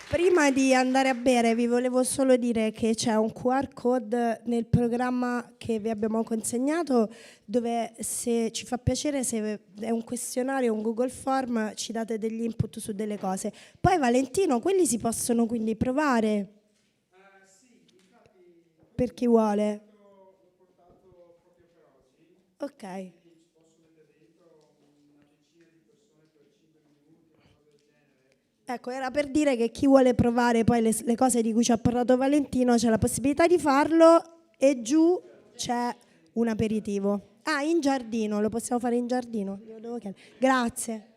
S3: Prima di andare a bere vi volevo solo dire che c'è un QR code nel programma che vi abbiamo consegnato, dove, se ci fa piacere, se è un questionario, un Google Form, ci date degli input su delle cose. Poi Valentino, quelli si possono quindi provare? Per chi vuole? Ok. Ecco, era per dire che chi vuole provare poi le cose di cui ci ha parlato Valentino c'è la possibilità di farlo, e giù c'è un aperitivo. In giardino, lo possiamo fare in giardino? Glielo devo chiedere. Grazie.